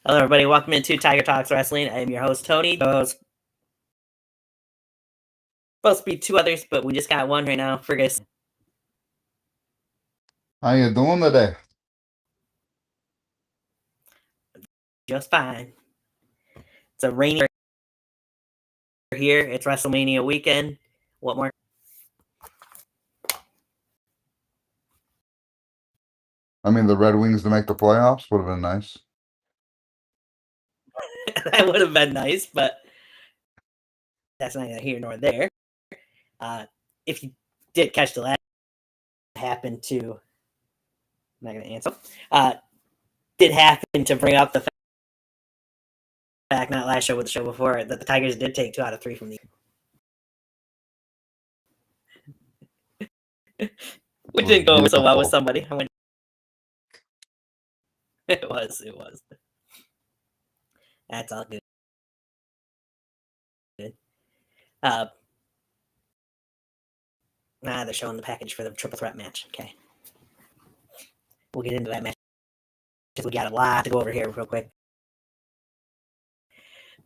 Hello, everybody. Welcome into Tiger Talks Wrestling. I am your host, Tony. Supposed to be two others, but we just got one right now. Fergus. How you doing today? Just fine. It's a rainy here. It's WrestleMania weekend. What more? I mean, the Red Wings to make the playoffs would have been nice. That would have been nice, but that's neither here nor there. If you did catch the last, happened to. I'm not going to answer. Did happen to bring up the fact, not last show, but the show before, that the Tigers did take 2 out of 3 from the. Which didn't go over so well with somebody. It was. That's all good. They're showing the package for the triple threat match. Okay. We'll get into that match. We got a lot to go over here real quick.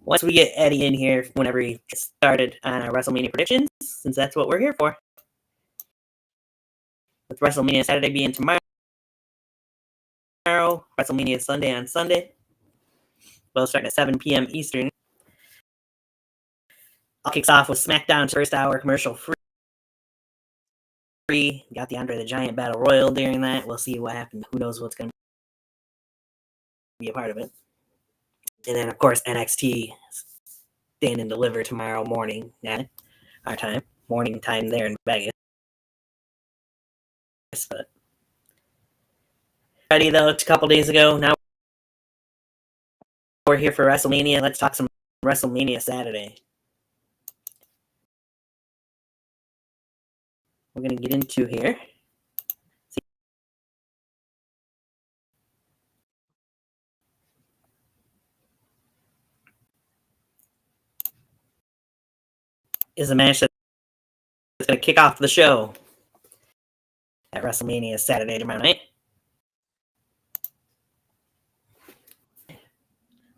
Once we get Eddie in here, whenever he gets started on our WrestleMania predictions, since that's what we're here for. With WrestleMania Saturday being tomorrow, WrestleMania Sunday on Sunday. Both starting at 7 p.m. Eastern. All kicks off with SmackDown's first hour commercial free. Got the Andre the Giant Battle Royal during that. We'll see what happens. Who knows what's going to be a part of it. And then, of course, NXT Stand and Deliver tomorrow morning at our time. Morning time there in Vegas. But ready, though, a couple days ago. Now we're here for WrestleMania. Let's talk some WrestleMania Saturday. We're going to get into here. Is a match that's going to kick off the show at WrestleMania Saturday tomorrow night.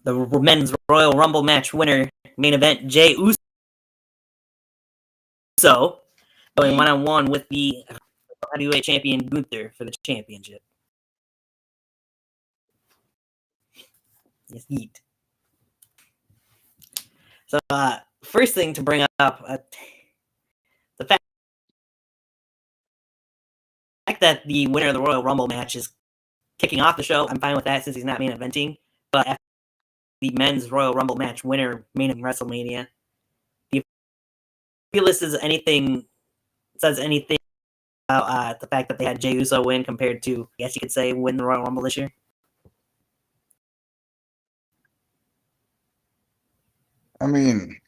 The men's Royal Rumble match winner, main event, Jey Uso, going one-on-one with the heavyweight champion Gunther for the championship. Yes, yeet. So, first thing to bring up, the fact that the winner of the Royal Rumble match is kicking off the show. I'm fine with that since he's not main eventing. But after the men's Royal Rumble match winner main event WrestleMania, do you feel this is says anything about the fact that they had Jey Uso win compared to, I guess you could say, win the Royal Rumble this year? I mean,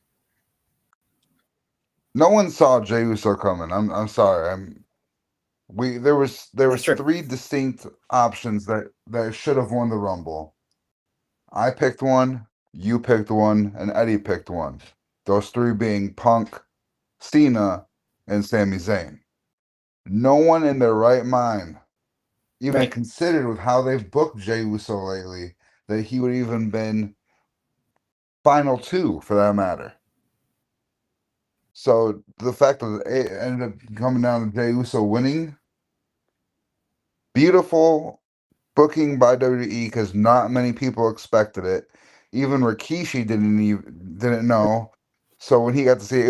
no one saw Jey Uso coming. I'm sorry. There was 3 distinct options that should have won the Rumble. I picked one, you picked one, and Eddie picked one. Those 3 being Punk, Cena, and Sami Zayn. No one in their right mind even considered, with how they've booked Jey Uso lately, that he would even been final 2 for that matter. So the fact that it ended up coming down to Jey Uso winning, beautiful booking by WWE, because not many people expected it. Even Rikishi didn't know. So when he got to see it,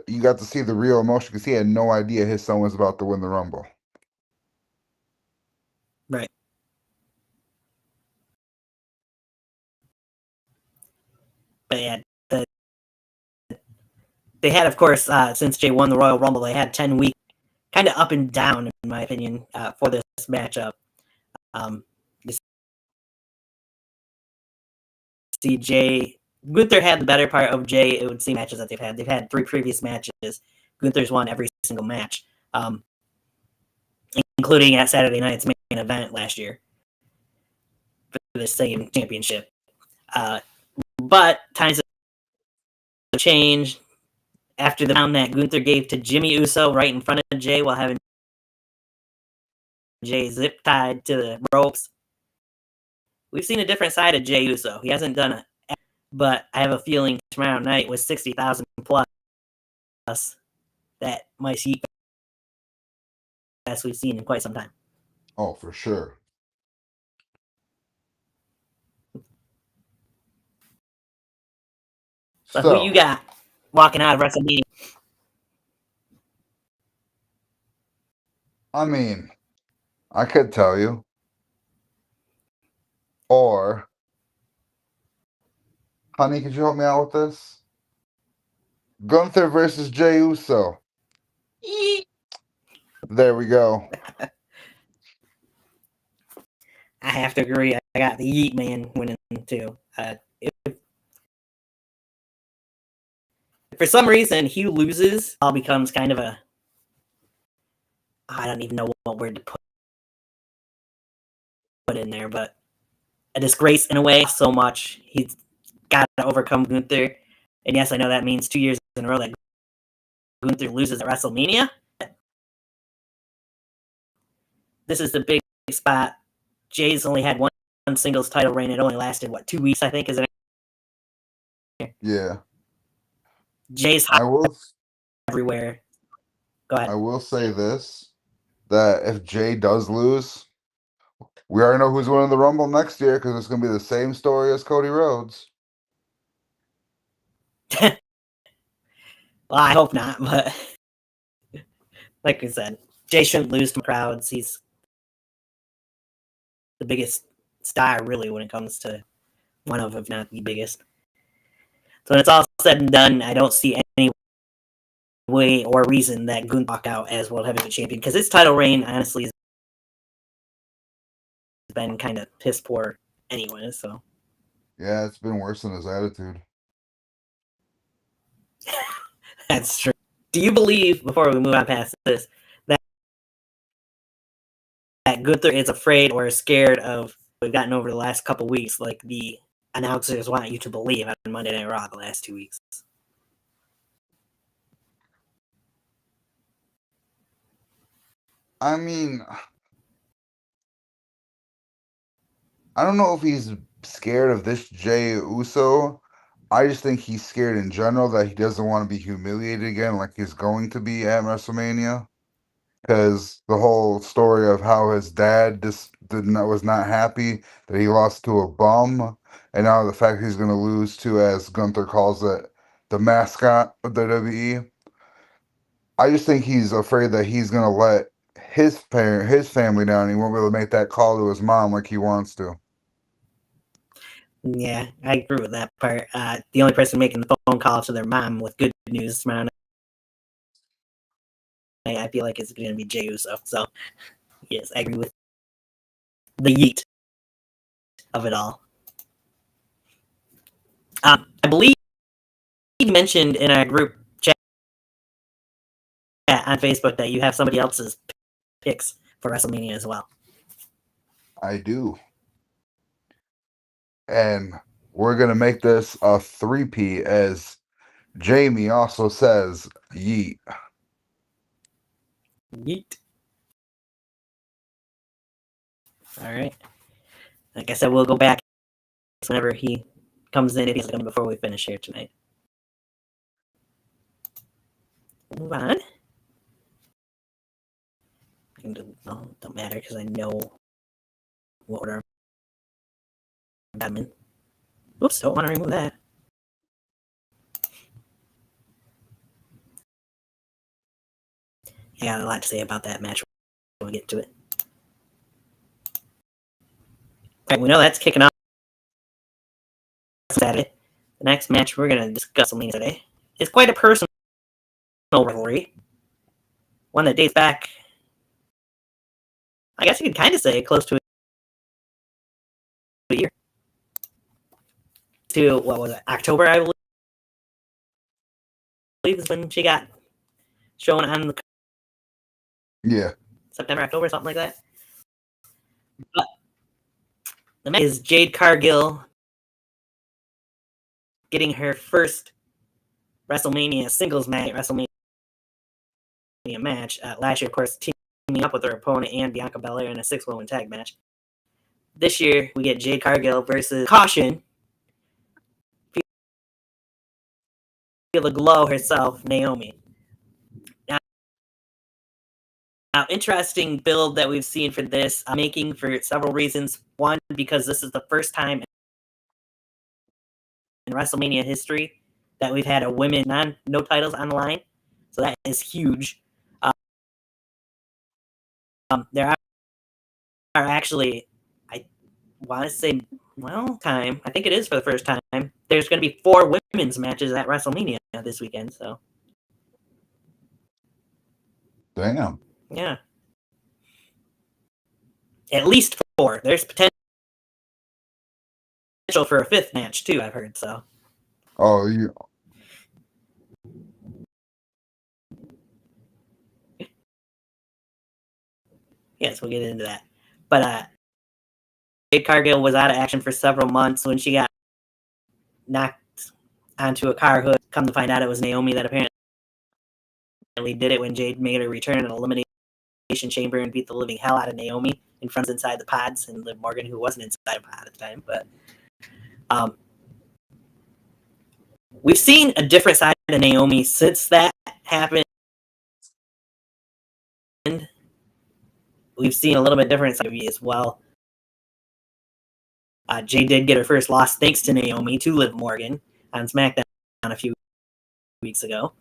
you got to see the real emotion, because he had no idea his son was about to win the Rumble. Right. But yeah, they had, of course, since Jey won the Royal Rumble, they had 10 weeks, kind of up and down, in my opinion, for this matchup. See, Gunther had the better part of Jey. It would seem matches that they've had. They've had 3 previous matches. Gunther's won every single match, including at Saturday night's main event last year for the same championship. But times have changed. After the pound that Gunther gave to Jimmy Uso right in front of Jey while having Jey zip tied to the ropes, we've seen a different side of Jey Uso. He hasn't done it, but I have a feeling tomorrow night with 60,000 plus, that might see best we've seen in quite some time. Oh, for sure. So who you got walking out of WrestleMania? I mean, I could tell you. Or, honey, could you help me out with this? Gunther versus Jey Uso. There we go. I have to agree. I got the Yeet Man winning too. If for some reason he loses, all becomes kind of a, I don't even know what word to put in there, but a disgrace in a way. So much he's got to overcome Gunther, and yes, I know that means 2 years in a row that Gunther loses at WrestleMania. This is the big spot. Jay's only had one singles title reign. It only lasted 2 weeks, I think, is it? Yeah. Jay's hot everywhere. Go ahead. I will say this, that if Jay does lose, we already know who's winning the Rumble next year, because it's going to be the same story as Cody Rhodes. Well, I hope not, but like we said, Jay shouldn't lose to crowds. He's the biggest star, really, when it comes to one of, if not the biggest. So when it's all said and done, I don't see any way or reason that Gunther walk out as World Heavyweight Champion, because his title reign, honestly, has been kind of piss poor anyway. So yeah, it's been worse than his attitude. That's true. Do you believe, before we move on past this, that Gunther is afraid or scared of what we've gotten over the last couple weeks, like the announcers want you to believe on Monday Night Raw the last 2 weeks? I mean, I don't know if he's scared of this Jey Uso. I just think he's scared in general that he doesn't want to be humiliated again like he's going to be at WrestleMania. Because the whole story of how his dad just was not happy that he lost to a bum, and now the fact he's going to lose to, as Gunther calls it, the mascot of the WWE. I just think he's afraid that he's going to let his family down, and he won't be able to make that call to his mom like he wants to. Yeah, I agree with that part. The only person making the phone call to their mom with good news tomorrow night, I feel like it's going to be Jey Uso. So, yes, I agree with the yeet of it all. I believe you mentioned in our group chat on Facebook that you have somebody else's picks for WrestleMania as well. I do. And we're going to make this a 3-peat, as Jamie also says yeet. Yeet. All right. Like I said, we'll go back whenever he comes in, if he's coming before we finish here tonight. Move on. No, don't matter, because I know what order I'm in. Oops, don't want to remove that. I got a lot to say about that match when we get to it. Right, we know that's kicking off Saturday. The next match we're going to discuss today is quite a personal rivalry. One that dates back, I guess you could kind of say, close to a year. To, what was it, October, I believe is when she got shown on the... Yeah. September, October, something like that. But the match is Jade Cargill getting her first WrestleMania singles match, WrestleMania match. Last year, of course, teaming up with her opponent and Bianca Belair in a 6-woman tag match. this year we get Jade Cargill versus Caution. Feel the glow herself, Naomi. Now, interesting build that we've seen for this. I'm making for several reasons. One, because this is the first time in WrestleMania history that we've had a women no titles on the line, so that is huge. There are actually, I want to say, I think it is for the first time. There's going to be 4 women's matches at WrestleMania this weekend. So, damn, yeah, at least 4. There's potential for a 5th match too, I've heard. So, oh, you. Yes, we'll get into that. But Jade Cargill was out of action for several months when she got knocked onto a car hood. Come to find out, it was Naomi that apparently did it when Jade made her return in an elimination chamber and beat the living hell out of Naomi in front inside the pods, and Liv Morgan, who wasn't inside a pod at the time. But we've seen a different side of Naomi since that happened. We've seen a little bit different side of you as well. Jade did get her first loss thanks to Naomi to Liv Morgan on SmackDown a few weeks ago.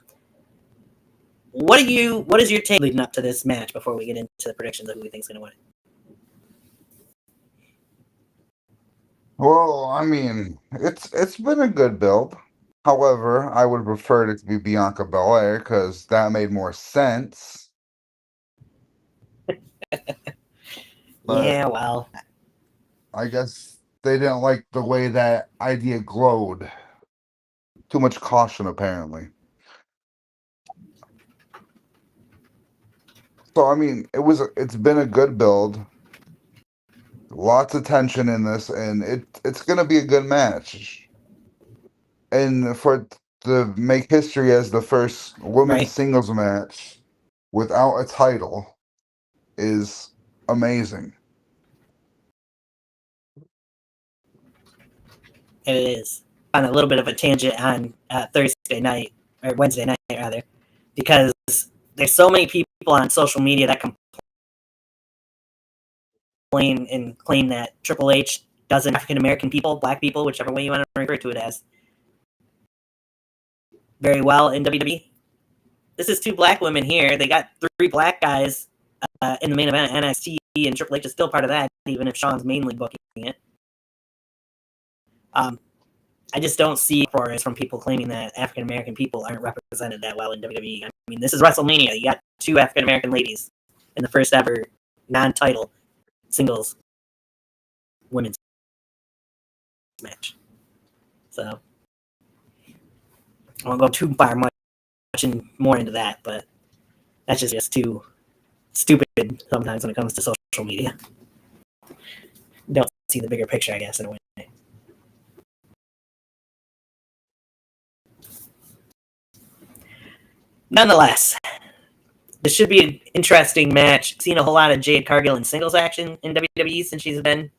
What is your take leading up to this match before we get into the predictions of who we think is going to win? Well, I mean, it's been a good build. However, I would prefer it to be Bianca Belair because that made more sense. Yeah, well, I guess they didn't like the way that idea glowed. Too much caution, apparently. So, I mean, it's been a good build. Lots of tension in this, and it's gonna be a good match. And for it to make history as the first women's singles match without a title is amazing. It is. On a little bit of a tangent on Thursday night, or Wednesday night, rather, because there's so many people on social media that complain and claim that Triple H doesn't African American people, black people, whichever way you want to refer to it as, very well in WWE. This is 2 black women here. They got 3 black guys in the main event at NXT, and Triple H is still part of that, even if Shawn's mainly booking it. I just don't see chorus from people claiming that African American people aren't represented that well in WWE. I mean, this is WrestleMania. You got 2 African American ladies in the first ever non-title singles women's match. So I won't go too far much more into that, but that's just too stupid sometimes when it comes to social media. Don't see the bigger picture, I guess, in a way. Nonetheless, this should be an interesting match. Seen a whole lot of Jade Cargill in singles action in WWE since she's been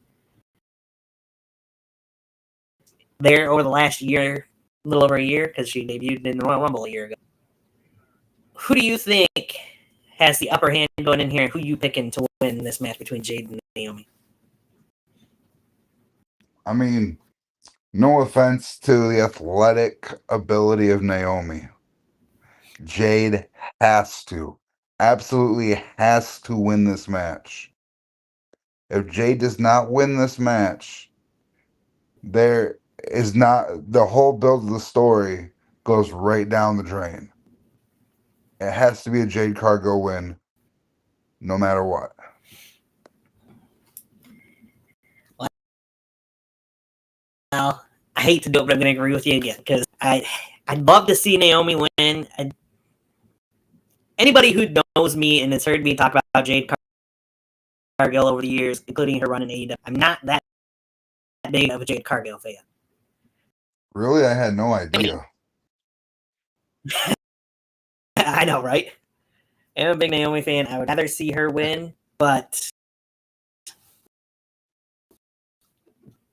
there over the last year, a little over a year, because she debuted in the Royal Rumble a year ago. Who do you think has the upper hand going in here, and who you picking to win this match between Jade and Naomi? I mean, no offense to the athletic ability of Naomi. Jade absolutely has to win this match. If Jade does not win this match, there is not the whole build of the story goes right down the drain. It has to be a Jade Cargill win, no matter what. Well, I hate to do it, but I'm going to agree with you again because I'd love to see Naomi win. Anybody who knows me and has heard me talk about Jade Cargill over the years, including her run in AEW, I'm not that big of a Jade Cargill fan. Really? I had no idea. I know, right? I'm a big Naomi fan. I would rather see her win, but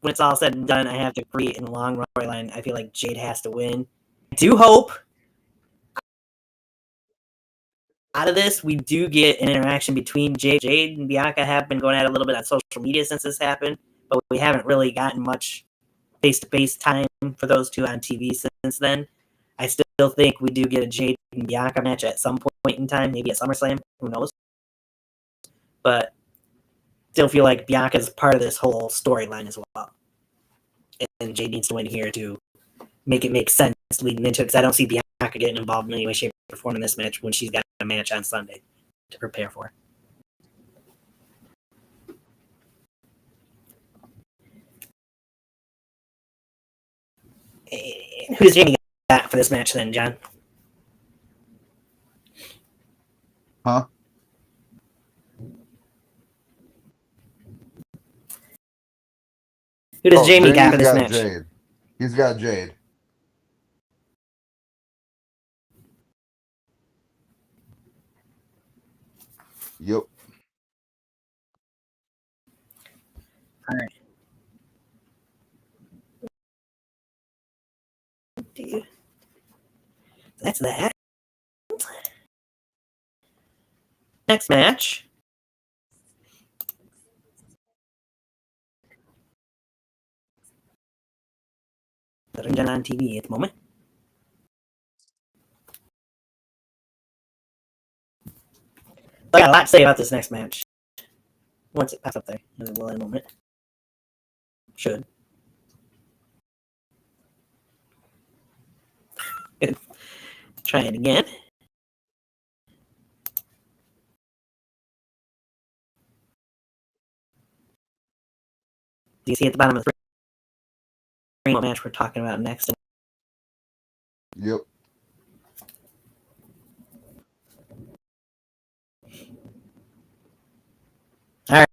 when it's all said and done, I have to agree in the long run line, I feel like Jade has to win. I do hope out of this we do get an interaction between Jade and Bianca. Have been going at it a little bit on social media since this happened, but we haven't really gotten much face-to-face time for those two on TV since then. I still think we do get a Jade and Bianca match at some point in time, maybe at SummerSlam, who knows. But still feel like Bianca's part of this whole storyline as well. And Jade needs to win here to make it make sense leading into it, because I don't see Bianca getting involved in any way, shape, or form in this match when she's got a match on Sunday to prepare for. Who's Jamie got for this match then, John? Huh? Who does Jamie got for this match? Jade. He's got Jade. Yep. All right. That's that. Next match. That are done on TV at the moment. I got a lot to say about this next match. Once it pops up there, as it will in a moment. Should. Try it again. Do you see at the bottom of the screen what match we're talking about next? Yep. All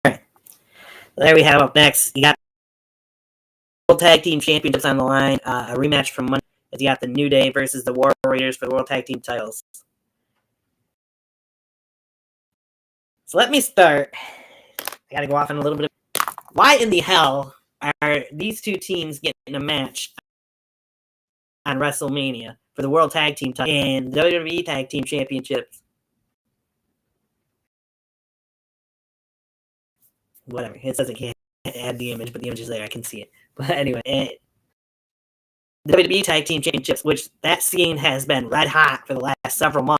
right. There we have up next. You got World Tag Team Championships on the line. A rematch from Monday. You got the New Day versus the War Raiders for the World Tag Team titles. So let me start. I gotta go off in a little bit of... Why in the hell are these two teams getting a match on WrestleMania for the World Tag Team title and WWE Tag Team Championships? Whatever. It says it can't add the image, but the image is there. I can see it. But anyway, the WWE Tag Team Championships, which that scene has been red hot for the last several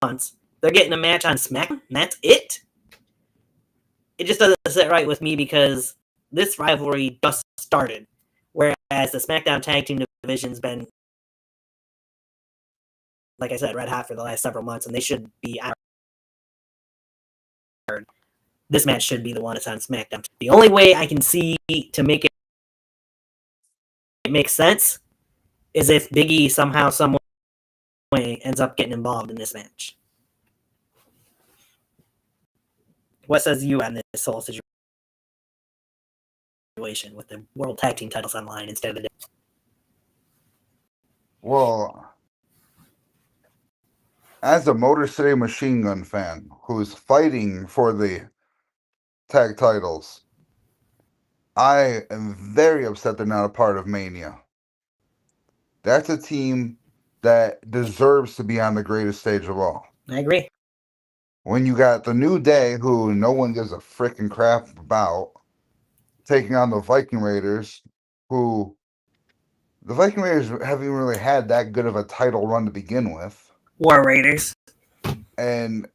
months. They're getting a match on SmackDown. That's it. It just doesn't sit right with me, because this rivalry just started, whereas the SmackDown Tag Team division's been, like I said, red hot for the last several months, and they should be out. This match should be the one that's on SmackDown. The only way I can see to make it make sense is if Big E somehow, some way ends up getting involved in this match. What says you on this whole situation with the World Tag Team titles on the line instead of the... Well, as a Motor City Machine Gun fan who's fighting for the tag titles, I am very upset they're not a part of Mania. That's a team that deserves to be on the greatest stage of all. I agree. When you got the New Day, who no one gives a freaking crap about, taking on the Viking Raiders, who the Viking Raiders haven't really had that good of a title run to begin with. War Raiders. And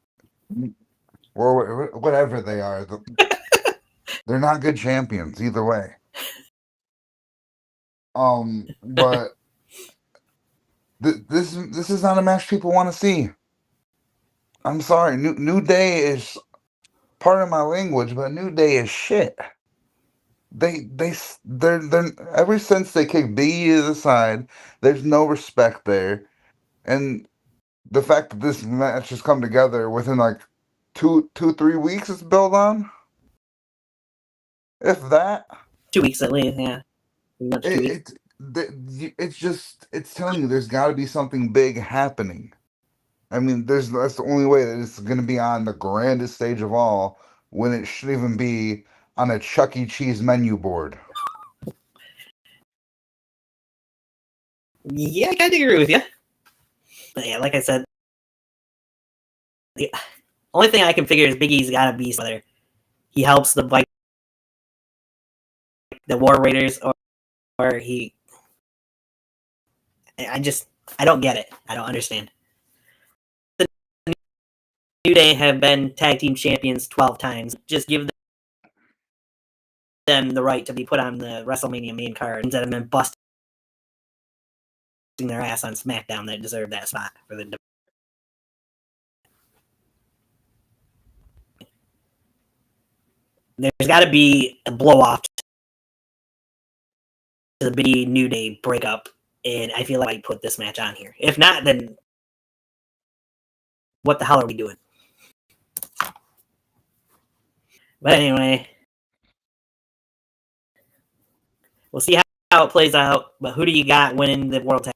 or whatever they are, they're not good champions either way. But this is not a match people want to see. I'm sorry, New Day is part of my language, but New Day is shit. They're ever since they kicked Big E to the side, there's no respect there, and the fact that this match has come together within like 3 weeks it's built on, if that. 2 weeks at least, yeah. It's telling you there's got to be something big happening. I mean, that's the only way that it's going to be on the grandest stage of all, when it shouldn't even be on a Chuck E. Cheese menu board. Yeah, I kind of agree with you. But yeah, like I said, the only thing I can figure is Big E's got to be whether he helps the War Raiders or he. I don't get it. I don't understand. The New Day have been tag team champions 12 times. Just give them the right to be put on the WrestleMania main card instead of them busting their ass on SmackDown that deserve that spot for the. There's got to be a blow off to the Big New Day breakup, and I feel like I put this match on here. If not, then what the hell are we doing? But anyway, we'll see how it plays out. But who do you got winning the World Tag?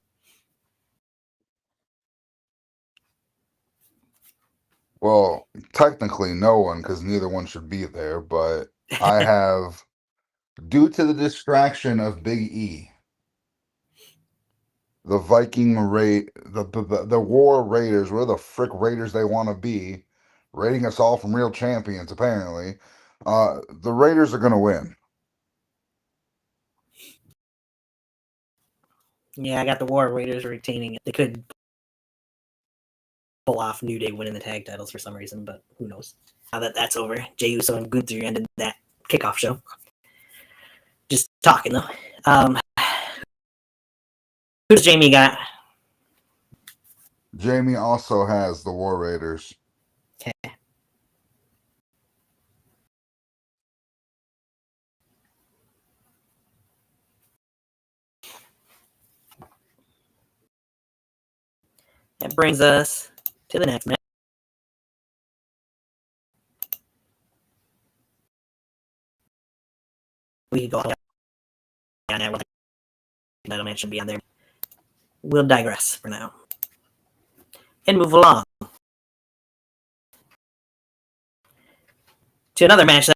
Well, technically no one, because neither one should be there, but I have, due to the distraction of Big E, the Viking Raid, the War Raiders, where the frick Raiders they want to be, raiding us all from real champions, apparently. The Raiders are going to win. Yeah, I got the War Raiders retaining it. They could pull off New Day winning the tag titles for some reason, but who knows? Now that that's over, Jey Uso and Gunther ended that kickoff show. Just talking though. Who's Jamie got? Jamie also has the War Raiders. Okay. That brings us to the next match. We could go on that. That'll mention be on there. We'll digress for now and move along to another match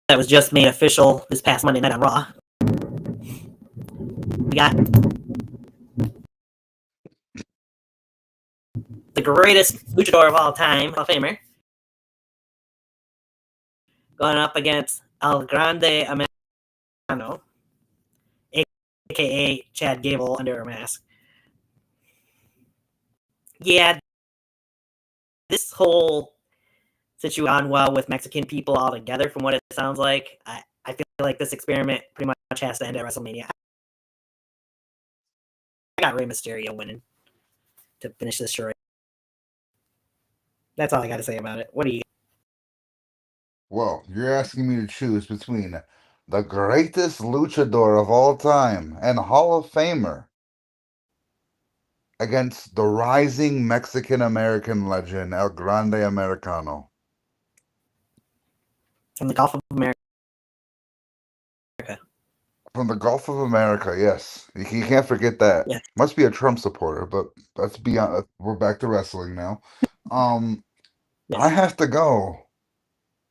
that was just made official this past Monday night on Raw. We got the greatest luchador of all time, Hall of Famer, going up against El Grande Americano, aka Chad Gable under a mask. Yeah, this whole situation gone well with Mexican people altogether, from what it sounds like. I feel like this experiment pretty much has to end at WrestleMania. I got Rey Mysterio winning to finish this charade. That's all I got to say about it. What do you? Well, you're asking me to choose between the greatest luchador of all time and Hall of Famer against the rising Mexican-American legend, El Grande Americano. From the Gulf of America. From the Gulf of America, yes. You can't forget that. Yeah. Must be a Trump supporter, but let's be honest. We're back to wrestling now. Yes. I have to go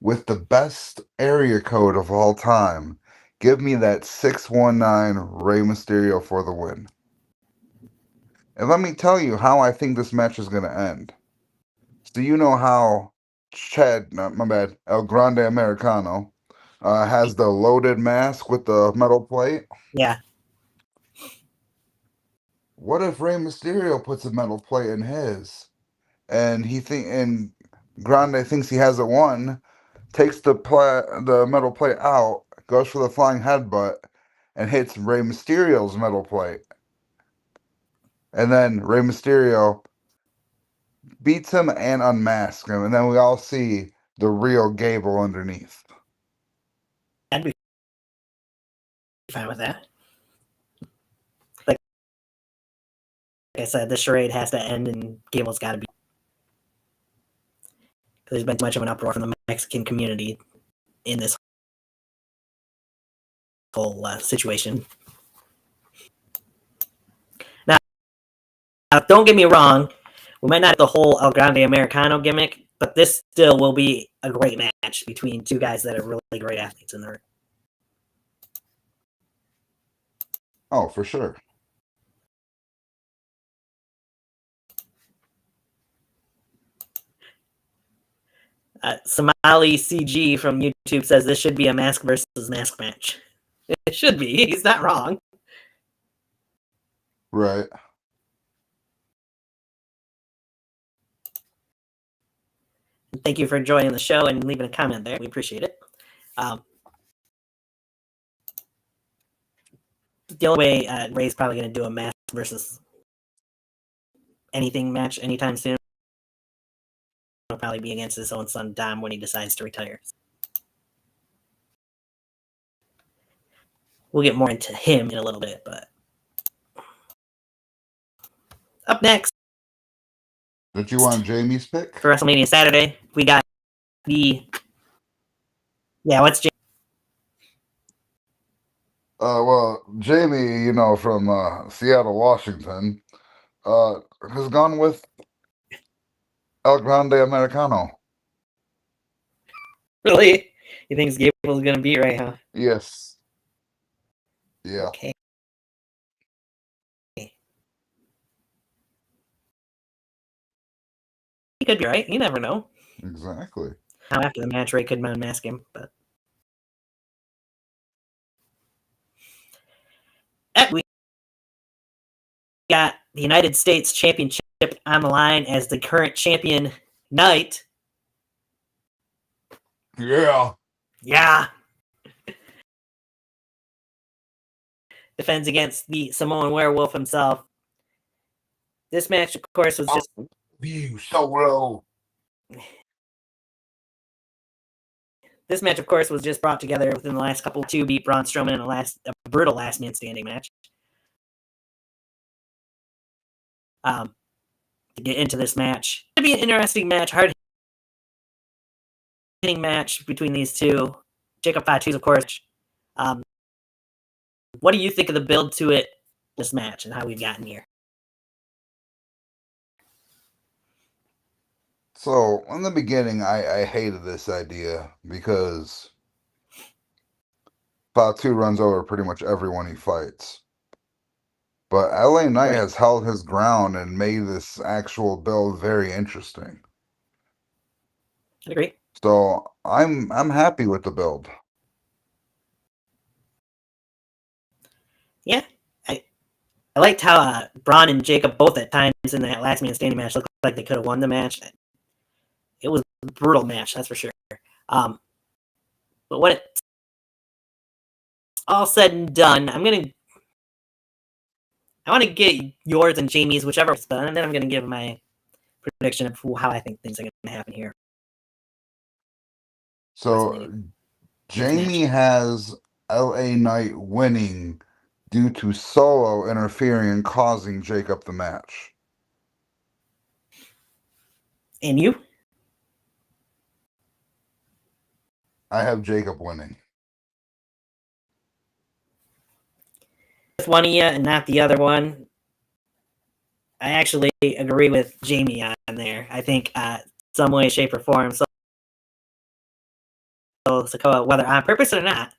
with the best area code of all time. Give me that 619 Rey Mysterio for the win. And let me tell you how I think this match is going to end. So you know how El Grande Americano has the loaded mask with the metal plate? Yeah. What if Rey Mysterio puts a metal plate in his, and Grande thinks he has it won, takes the metal plate out, goes for the flying headbutt, and hits Rey Mysterio's metal plate, and then Rey Mysterio beats him and unmasks him, and then we all see the real Gable underneath. I'd be fine with that. Like I said, the charade has to end, and Gable's got to be. Because there's been too much of an uproar from the Mexican community in this whole situation. Now, don't get me wrong, we might not have the whole El Grande Americano gimmick, but this still will be a great match between two guys that are really great athletes in the ring. Oh, for sure. Somali CG from YouTube says this should be a mask versus mask match. It should be. He's not wrong. Right. Thank you for joining the show and leaving a comment there. We appreciate it. The only way Ray's probably going to do a mask versus anything match anytime soon will probably be against his own son Dom when he decides to retire. We'll get more into him in a little bit, but up next. Did you want Jamie's pick? For WrestleMania Saturday, we got the... Yeah, what's Jamie? Well, Jamie, you know, from Seattle, Washington, has gone with El Grande Americano. Really? You think Gable's going to beat Ray, huh? Yes. Yeah. Okay. He could be right. You never know. Exactly. How after the match, Ray could unmask him, but... We got the United States Championship on the line as the current champion, Knight. Yeah. Yeah. Defends against the Samoan Werewolf himself. This match, of course, was just... You Solo. This match, of course, was just brought together within the last couple to beat Braun Strowman in a brutal last man standing match. To get into this match, it'll be an interesting match, hard hitting match between these two. Jacob Fatu's, of course. What do you think of the build to it, this match, and how we've gotten here? So, in the beginning, I hated this idea because Fatu runs over pretty much everyone he fights. But LA Knight has held his ground and made this actual build very interesting. I agree. So, I'm happy with the build. Yeah. I liked how Braun and Jacob both at times in that last man standing match looked like they could have won the match. It was a brutal match, that's for sure. But when it's all said and done, I want to get yours and Jamie's, whichever it's done, and then I'm going to give my prediction of how I think things are going to happen here. So, Jamie has LA Knight winning due to Solo interfering and causing Jacob the match. And you? I have Jacob winning. With one of you and not the other one, I actually agree with Jamie on there. I think some way, shape, or form, Sikoa, whether on purpose or not,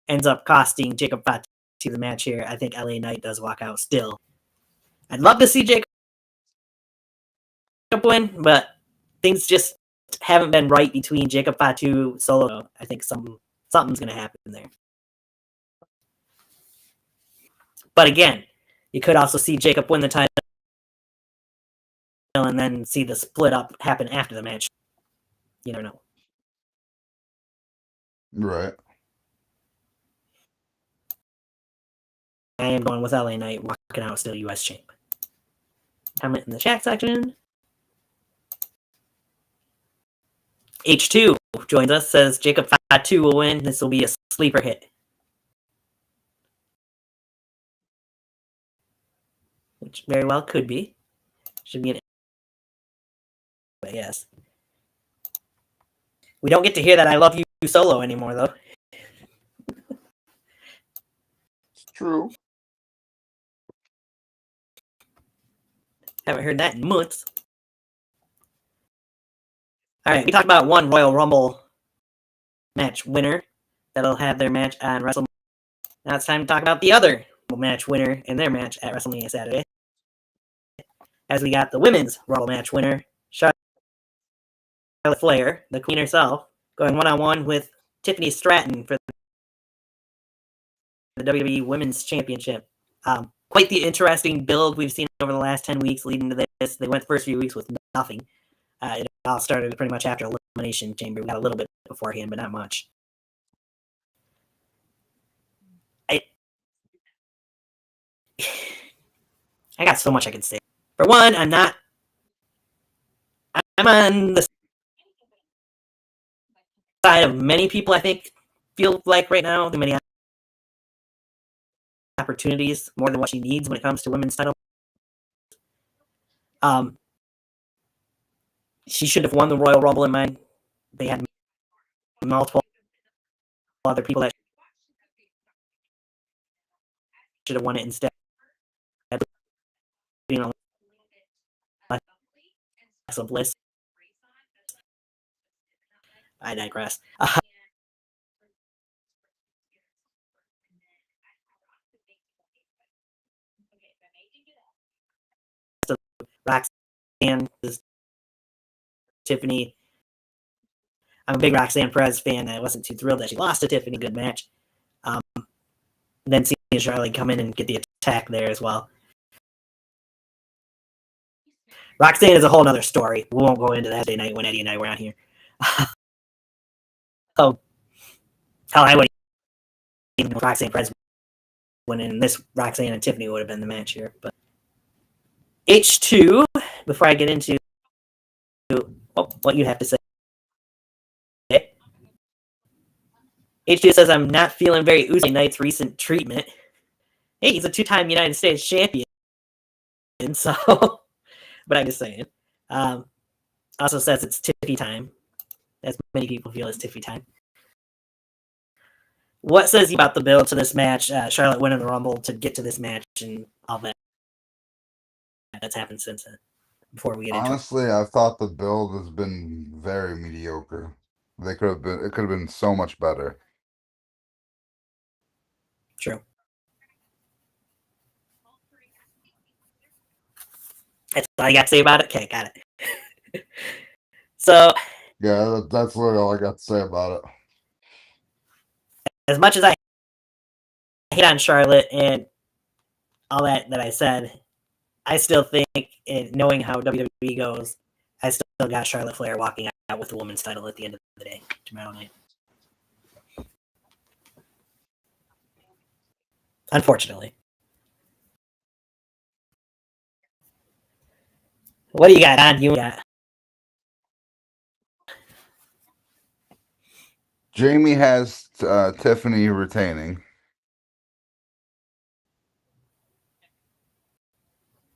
ends up costing Jacob Fatu the match here. I think LA Knight does walk out still. I'd love to see Jacob win, but things just haven't been right between Jacob Fatu Solo. I think something's going to happen there. But again, you could also see Jacob win the title and then see the split up happen after the match. You never know. Right. I am going with LA Knight walking out still US champ. Comment in the chat section. H2 joins us, says Jacob Fatu will win. This will be a sleeper hit. Which very well could be. Should be an... But yes. We don't get to hear that I love you solo anymore, though. It's true. Haven't heard that in months. All right, we talked about one Royal Rumble match winner that'll have their match on WrestleMania. Now it's time to talk about the other match winner and their match at WrestleMania Saturday. As we got the women's Rumble match winner, Charlotte Flair, the Queen herself, going one-on-one with Tiffany Stratton for the WWE Women's Championship. Quite the interesting build we've seen over the last 10 weeks leading to this. They went the first few weeks with nothing. It all started pretty much after Elimination Chamber. We got a little bit beforehand, but not much. I got so much I could say. For one, I'm on the side of many people, I think, feel like right now, the many opportunities, more than what she needs when it comes to women's title. She should have won the Royal Rumble in mind. They had multiple other people that should have won it instead. You know, Alexa Bliss. I digress. Roxanne, Tiffany. I'm a big Roxanne Perez fan. I wasn't too thrilled that she lost to Tiffany. Good match. Then seeing Charlotte come in and get the attack there as well. Roxanne is a whole other story. We won't go into that day night when Eddie and I were on here. Hell, I wouldn't even know Roxanne Perez winning. This Roxanne and Tiffany would have been the match here. But H2, before I get into what you have to say. H2 says, I'm not feeling very Uso Knight's recent treatment. Hey, he's a 2-time United States champion. So, but I'm just saying. Also says it's Tiffy time. As many people feel it's Tiffy time. What says he about the build to this match? Charlotte winning the Rumble to get to this match and all that that's happened since then. Before we get into honestly, I thought the build has been very mediocre. It could have been so much better. True. That's all you got to say about it? Okay, got it. So, yeah, that's literally all I got to say about it. As much as I hate on Charlotte and all that I said, I still think, knowing how WWE goes, I still got Charlotte Flair walking out with the women's title at the end of the day tomorrow night. Unfortunately. What do you got, Don? You got? Jamie has Tiffany retaining.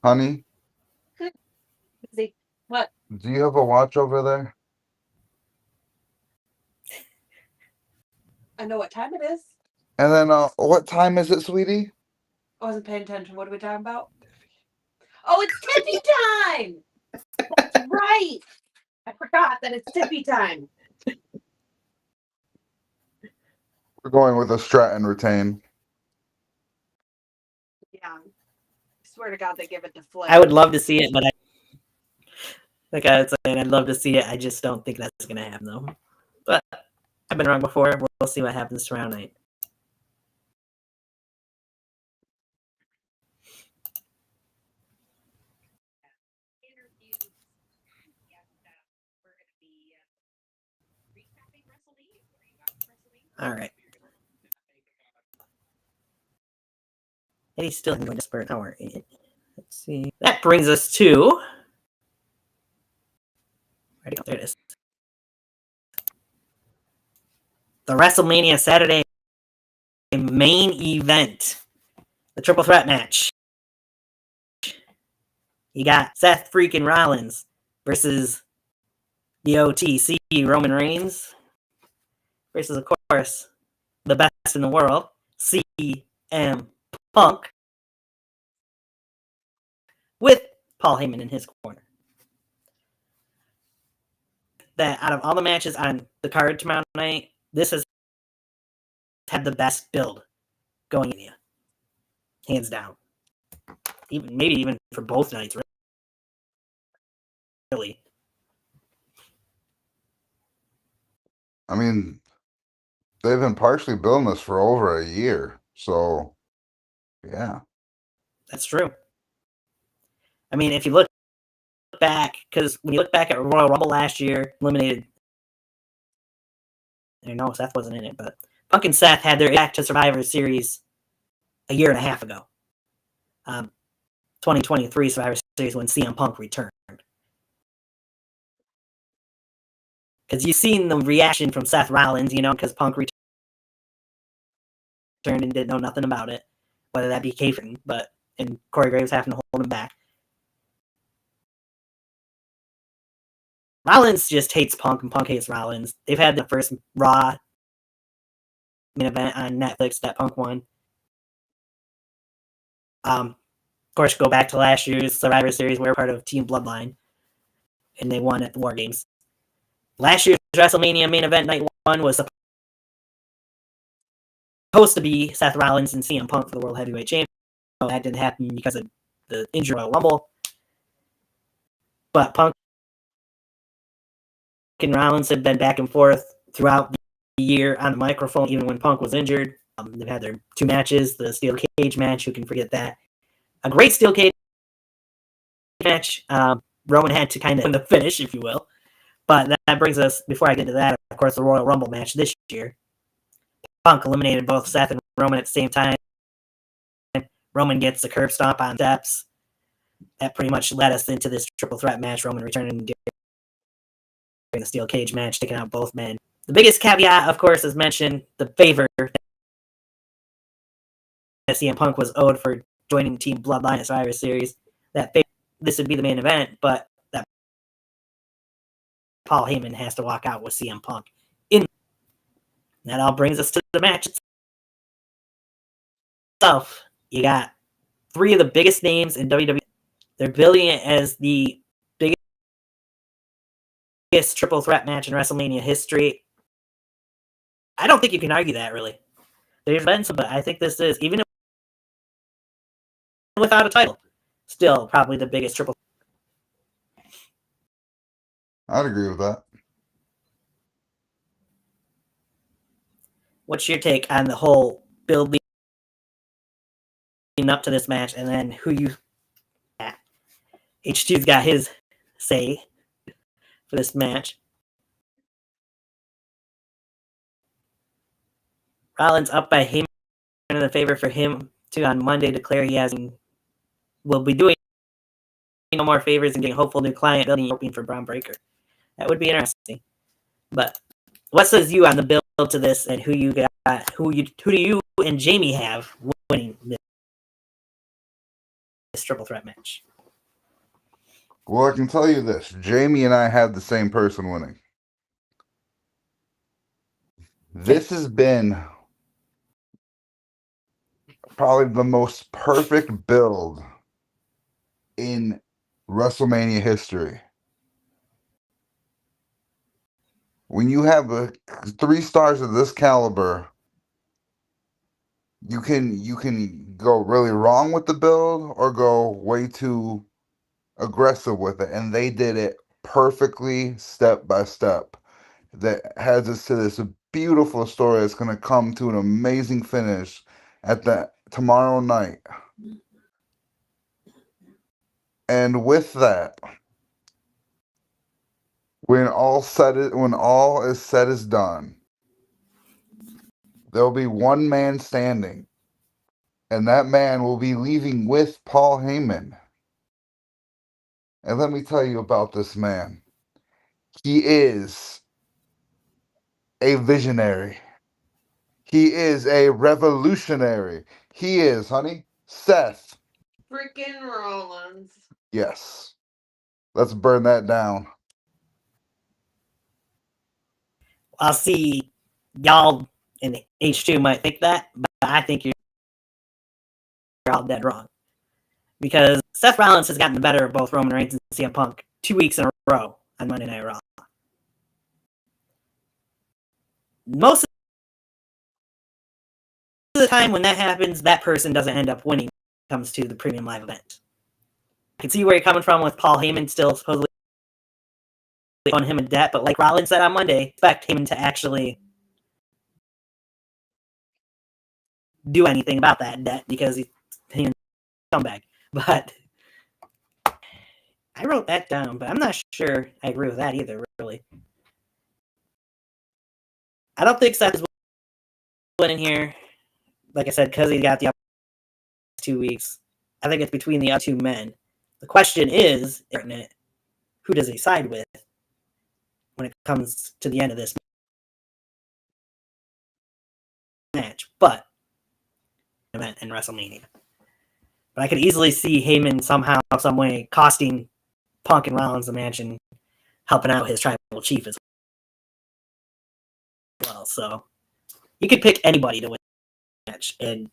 Honey? What? Do you have a watch over there? I know what time it is. And then, what time is it, sweetie? I wasn't paying attention. What are we talking about? Oh, it's Tiffy time! That's right! I forgot that it's Tiffy time. We're going with a Stratton retain. Yeah. I swear to God, they give it to Flair. I would love to see it, but like I was saying, I'd love to see it. I just don't think that's going to happen, though. But I've been wrong before. We'll see what happens tomorrow night. All right. And he's still going to spurt an hour in. Let's see. That brings us to. There it is. The WrestleMania Saturday main event. The triple threat match. You got Seth freaking Rollins versus the OTC Roman Reigns versus, of course, the best in the world, CM Punk, with Paul Heyman in his corner. that out of all the matches on the card tomorrow night, this has had the best build going in, hands down. Maybe even for both nights, really. I mean, they've been partially building this for over a year, so yeah. That's true. I mean, if you look back, because when you look back at Royal Rumble last year, eliminated. No, Seth wasn't in it, but Punk and Seth had their Back to Survivor Series a year and a half ago. 2023 Survivor Series when CM Punk returned. Because you've seen the reaction from Seth Rollins, because Punk returned and didn't know nothing about it, whether that be kayfabe, and Corey Graves having to hold him back. Rollins just hates Punk, and Punk hates Rollins. They've had the first Raw main event on Netflix that Punk won. Of course, go back to last year's Survivor Series, where part of Team Bloodline, and they won at the War Games. Last year's WrestleMania main event night 1 was supposed to be Seth Rollins and CM Punk for the World Heavyweight Championship. That didn't happen because of the injury Royal Rumble. But Punk and Rollins have been back and forth throughout the year on the microphone, even when Punk was injured. They've had their 2 matches, the steel cage match, who can forget that? A great steel cage match. Roman had to kind of win the finish, if you will. But that brings us, before I get to that, of course, the Royal Rumble match this year. Punk eliminated both Seth and Roman at the same time. Roman gets the curb stomp on steps. That pretty much led us into this triple threat match. Roman returning during the steel cage match, taking out both men. The biggest caveat, of course, as mentioned, the favor that CM Punk was owed for joining Team Bloodline at Survivor Series. That favor, this would be the main event, but that Paul Heyman has to walk out with CM Punk. That all brings us to the match itself. You got 3 of the biggest names in WWE. They're building it as the biggest triple threat match in WrestleMania history. I don't think you can argue that, really. There's been some, but I think this is, even without a title, still probably the biggest triple. I'd agree with that. What's your take on the whole build leading up to this match, and then who you... H2's got his say for this match. Rollins up by Heyman in the favor for him to on Monday declare he will be doing no more favors and getting hopeful new client building opening for Braun Breaker. That would be interesting. But what says you on the build to this, and who you got? Who do you and Jamie have winning this triple threat match? Well, I can tell you this: Jamie and I had the same person winning. This has been probably the most perfect build in WrestleMania history. When you have 3 stars of this caliber, you can go really wrong with the build or go way too aggressive with it, and they did it perfectly, step by step. That has us to this beautiful story that's going to come to an amazing finish at tomorrow night. And with that, when all is said is done, there'll be one man standing, and that man will be leaving with Paul Heyman. And let me tell you about this man. He is a visionary. He is a revolutionary. He is, honey, Seth Freaking Rollins. Yes. Let's burn that down. I'll see y'all in H2 might think that, but I think you're all dead wrong. Because Seth Rollins has gotten the better of both Roman Reigns and CM Punk 2 weeks in a row on Monday Night Raw. most of the time when that happens, that person doesn't end up winning when it comes to the premium live event. I can see where you're coming from with Paul Heyman still supposedly on him in debt, but like Rollins said on Monday, expect Heyman to actually do anything about that debt because he's Heyman's comeback. But I wrote that down, but I'm not sure I agree with that either, really. I don't think Seth is winning here. Like I said, because he got the 2 weeks. I think it's between the other two men. The question is, who does he side with when it comes to the end of this match? But event in WrestleMania. But I could easily see Heyman somehow, some way, costing Punk and Rollins the match and helping out his tribal chief as well. So you could pick anybody to win the match, and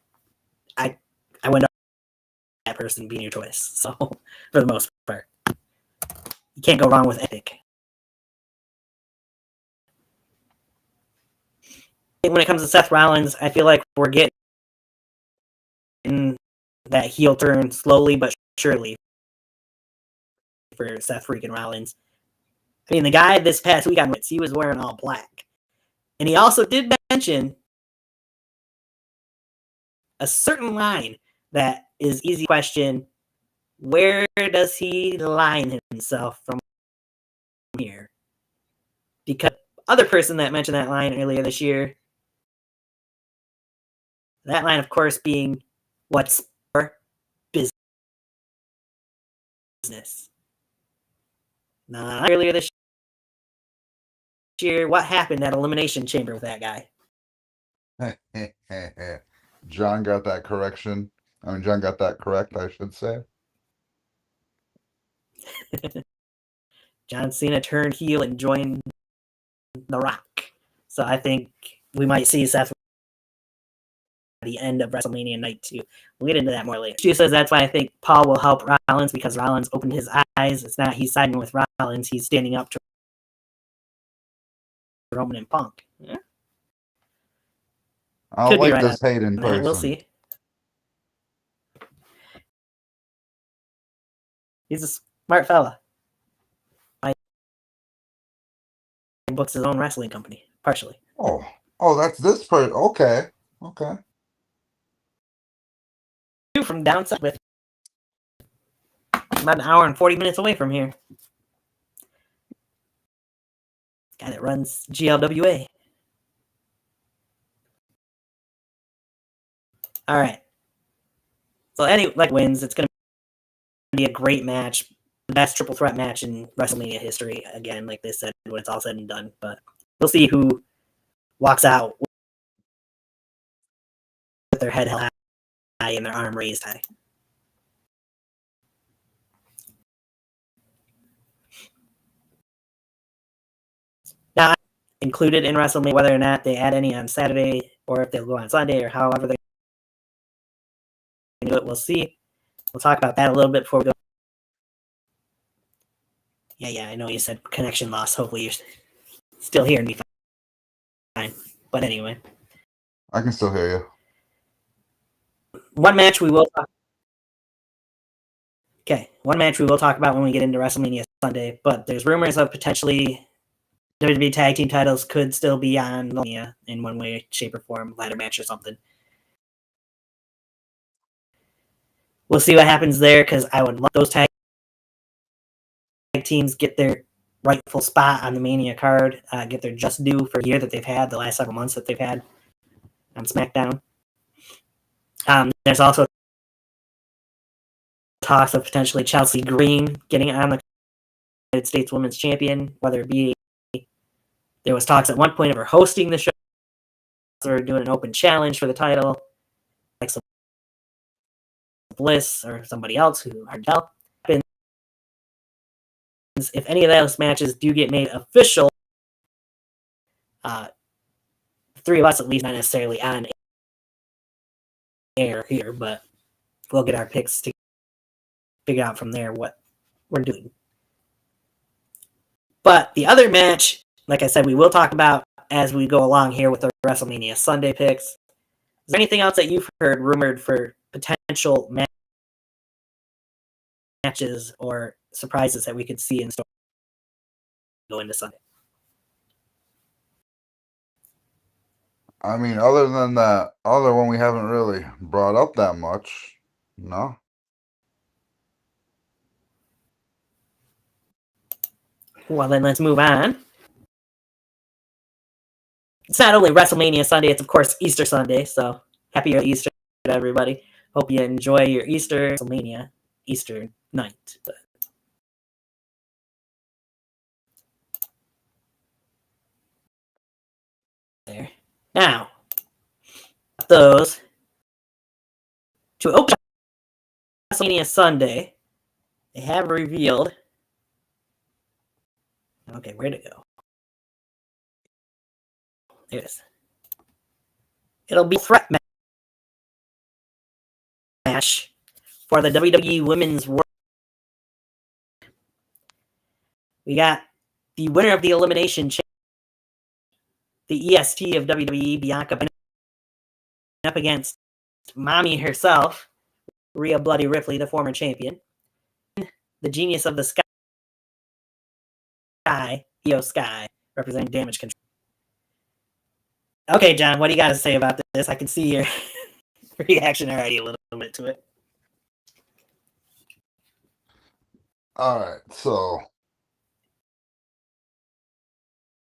I wouldn't that person being your choice. So for the most part, you can't go wrong with Epic. When it comes to Seth Rollins, I feel like we're getting that heel turn slowly but surely for Seth freaking Rollins. I mean, the guy this past week on Wits, he was wearing all black. And he also did mention a certain line that is easy question. Where does he line himself from here? Because other person that mentioned that line earlier this year, that line, of course, being what's for business. Now, earlier this year, what happened at Elimination Chamber with that guy? John got that correction. John got that correct, I should say. John Cena turned heel and joined The Rock. So I think we might see Seth at the end of WrestleMania Night 2. We'll get into that more later. She says that's why I think Paul will help Rollins because Rollins opened his eyes. It's not he's siding with Rollins. He's standing up to Roman and Punk. Yeah. I don't like this hate in person. We'll see. He's a smart fella. He books his own wrestling company, partially. Oh, that's this part. Okay. From down south, with about an hour and 40 minutes away from here. Guy that runs GLWA. All right. So wins. It's going to be a great match. The best triple threat match in WrestleMania history. Again, like they said, when it's all said and done. But we'll see who walks out with their head held high and their arm raised high. Now, included in WrestleMania, whether or not they add any on Saturday or if they'll go on Sunday or however they do it, we'll see. We'll talk about that a little bit before we go. Yeah, I know you said connection loss. Hopefully you're still hearing me fine. But anyway. I can still hear you. One match we will talk about when we get into WrestleMania Sunday, but there's rumors of potentially WWE Tag Team titles could still be on WrestleMania in one way, shape, or form, ladder match or something. We'll see what happens there, because I would love those tag teams get their rightful spot on the Mania card, get their just due for a year that they've had, the last several months that they've had on SmackDown. There's also talks of potentially Chelsea Green getting on the United States Women's Champion, whether it be there was talks at one point of her hosting the show or doing an open challenge for the title, like some Bliss or somebody else who hard to tell. If any of those matches do get made official, three of us at least, not necessarily on air here, but we'll get our picks to figure out from there what we're doing. But the other match like I said, we will talk about as we go along here with the WrestleMania Sunday picks. Is there anything else that you've heard rumored for potential matches or surprises that we could see in store go into Sunday? I mean, other than that other one we haven't really brought up that much. No. Well, then let's move on. It's not only WrestleMania Sunday, it's of course Easter Sunday, so happy Easter to everybody. Hope you enjoy your Easter WrestleMania Easter night. There. Now, those to open WrestleMania Sunday, they have revealed. Okay, where'd it go? There it is. It'll be a threat match for the WWE Women's World. We got the winner of the Elimination Chamber, the EST of WWE, Bianca, up against Mommy herself, Rhea Bloody Ripley, the former champion. The Genius of the Sky, Io Sky, representing Damage Control. Okay, John, what do you got to say about this? I can see your reaction already a little bit to it. All right, so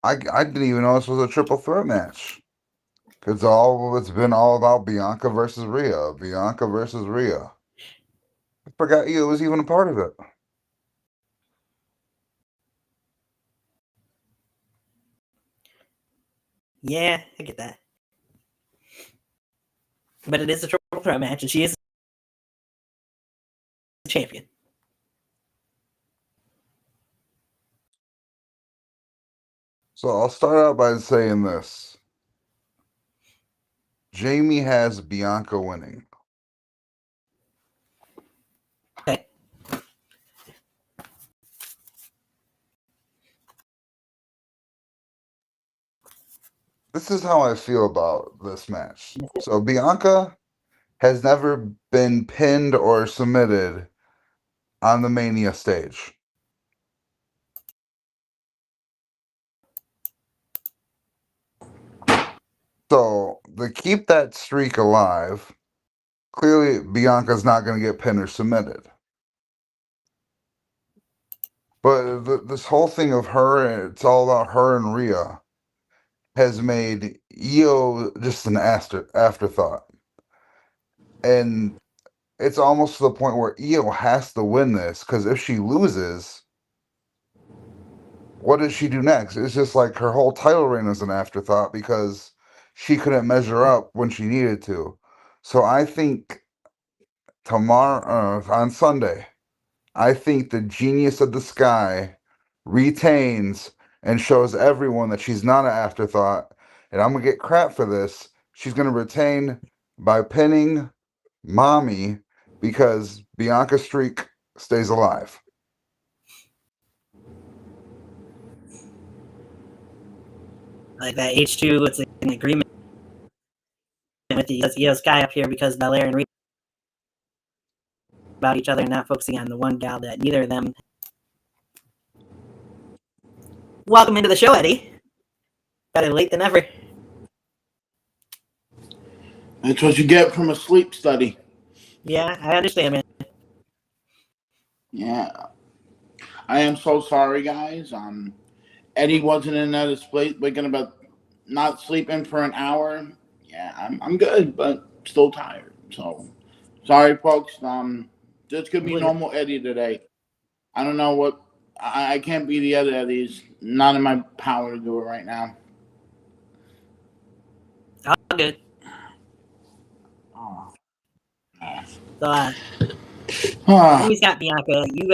I didn't even know this was a triple threat match. Because it's been all about Bianca versus Rhea. Bianca versus Rhea. I forgot Io was even a part of it. Yeah, I get that. But it is a triple threat match, and she is the champion. So I'll start out by saying this. Jamie has Bianca winning. Okay. This is how I feel about this match. So Bianca has never been pinned or submitted on the Mania stage. So to keep that streak alive, clearly Bianca's not going to get pinned or submitted. But this whole thing of her, it's all about her and Rhea, has made Io just an afterthought. And it's almost to the point where Io has to win this, because if she loses, what does she do next? It's just like her whole title reign is an afterthought because she couldn't measure up when she needed to. So I think tomorrow, on Sunday, I think the Genius of the Sky retains and shows everyone that she's not an afterthought. And I'm going to get crap for this. She's going to retain by pinning Mommy because Bianca's streak stays alive. Like that H2, it's an agreement with the Io Sky up here because Belair and Rhea about each other and not focusing on the one gal that neither of them. Welcome into the show, Eddie. Better late than ever. That's what you get from a sleep study. Yeah, I understand, man. Yeah. I am so sorry, guys. Eddie wasn't in that display waking about not sleeping for an hour. Yeah, I'm good, but still tired. So sorry, folks. This could be normal Eddie today. I don't know what I can't be the other Eddies. Not in my power to do it right now. All good. Oh. So, he's got Bianca. You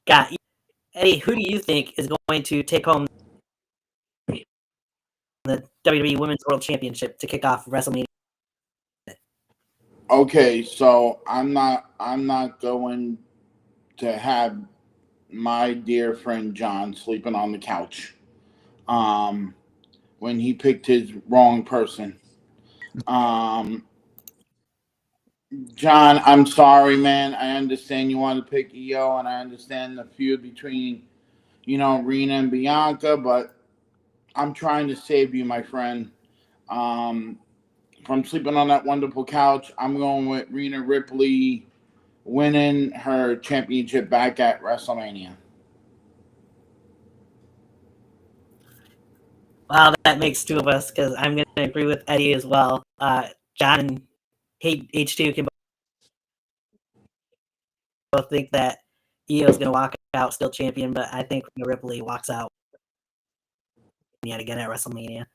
got Eddie. Who do you think is going to take home the WWE Women's World Championship to kick off WrestleMania? Okay, so I'm not going to have my dear friend John sleeping on the couch. when he picked his wrong person. John, I'm sorry, man. I understand you want to pick EO, and I understand the feud between, Rena and Bianca, but I'm trying to save you, my friend. From sleeping on that wonderful couch, I'm going with Rhea Ripley winning her championship back at WrestleMania. Wow, that makes two of us because I'm going to agree with Eddie as well. John and H2 can both think that EO is going to walk out still champion, but I think Ripley walks out yet again at WrestleMania.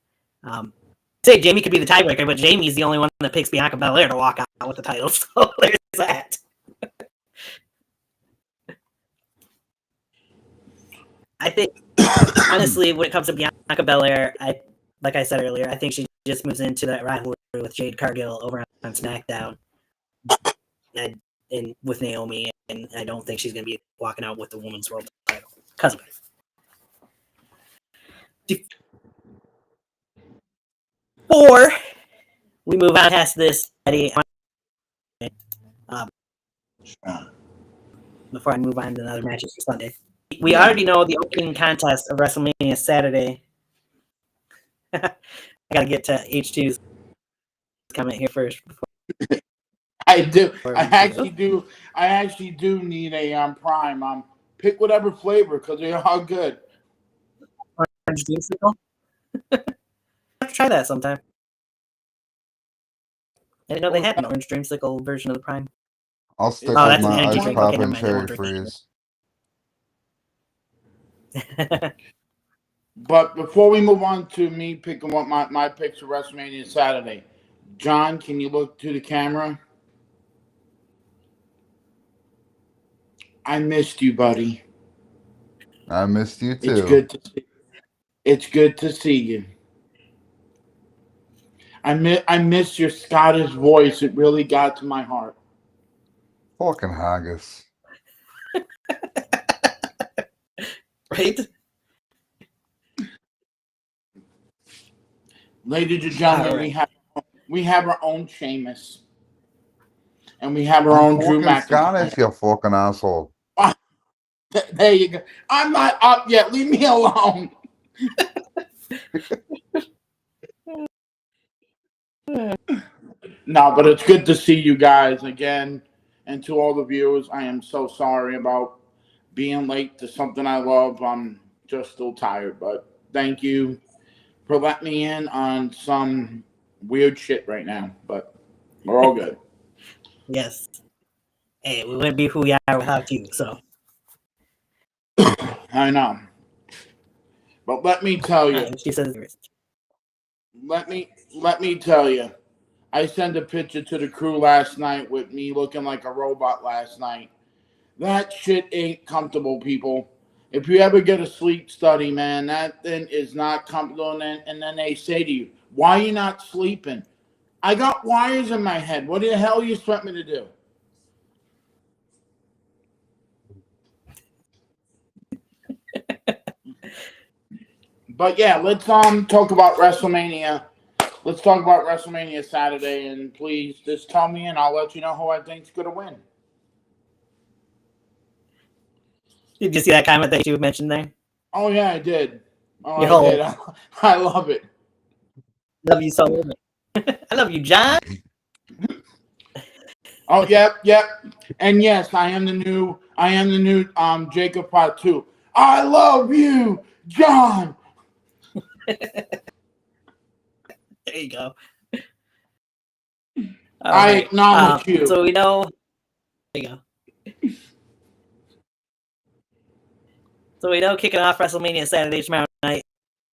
Say Jamie could be the tiebreaker, but Jamie's the only one that picks Bianca Belair to walk out with the title, so there's that. I think, honestly, when it comes to Bianca Belair, like I said earlier, I think she just moves into that rivalry with Jade Cargill over on SmackDown and with Naomi, and I don't think she's going to be walking out with the Women's World title because of it. Before we move on past this, Eddie, before I move on to the other matches for Sunday, we already know the opening contest of WrestleMania Saturday. I gotta get to H2's comment here first. I do. I actually do need a Prime. Pick whatever flavor because they're all good. Orange dreamsicle. Have to try that sometime. I didn't know they had an orange dreamsicle version of the Prime. I'll stick with that's my an energy ice drink. pop Okay, and never mind. I cherry won't drink it. freeze. But before we move on to me picking what my picks for WrestleMania Saturday, John, can you look to the camera? I missed you, buddy. I missed you too. It's good to see you. I miss your Scottish voice. It really got to my heart. Fucking haggis. Right? Ladies and gentlemen, right. we have our own Sheamus. And we have our own Drew McIntyre. Scottish, you fucking asshole. There you go. I'm not up yet. Leave me alone. No, but it's good to see you guys again. And to all the viewers, I am so sorry about being late to something I love. I'm just still tired, but thank you for letting me in on some weird shit right now. But we're all good. Yes. Hey, we wouldn't be who we are without you, so. I know. But let me tell you. She says, let me tell you. I sent a picture to the crew last night with me looking like a robot last night. That shit ain't comfortable, people. If you ever get a sleep study, man, that thing is not comfortable. And then they say to you, why are you not sleeping? I got wires in my head. What the hell you expect me to do? But yeah, let's talk about WrestleMania. Let's talk about WrestleMania Saturday, and please just tell me, and I'll let you know who I think's gonna win. Did you see that comment that you mentioned there? Oh yeah, I did. I did. I love it. Love you so much. I love you, John. Oh yep. And yes, I am the new Jacob Fatu. I love you, John. There you go. I acknowledge you. So we know. There you go. So we know kicking off WrestleMania Saturday tomorrow night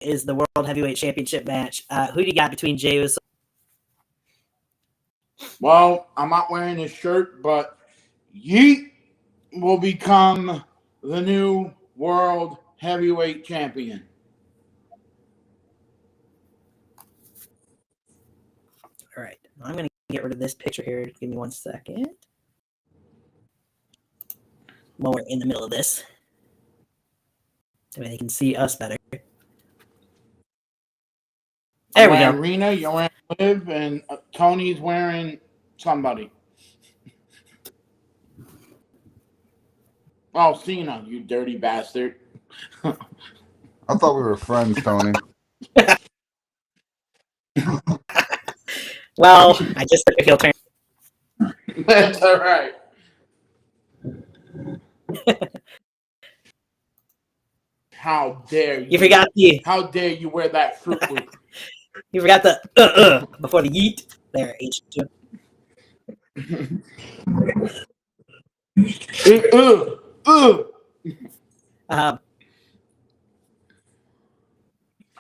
is the World Heavyweight Championship match. Who do you got between Jey Uso? Well, I'm not wearing this shirt, but Yeet will become the new World Heavyweight Champion. All right. I'm going to get rid of this picture here. Give me 1 second. While we're in the middle of this. So they can see us better. There we wearing go. Rena, you're wearing Liv, and Tony's wearing somebody. Oh, Cena, you dirty bastard. I thought we were friends, Tony. Well, I just took a heel turn. That's all right. How dare you? You forgot the. How dare you wear that Fruit Loop? You forgot the before the yeet. There, H2.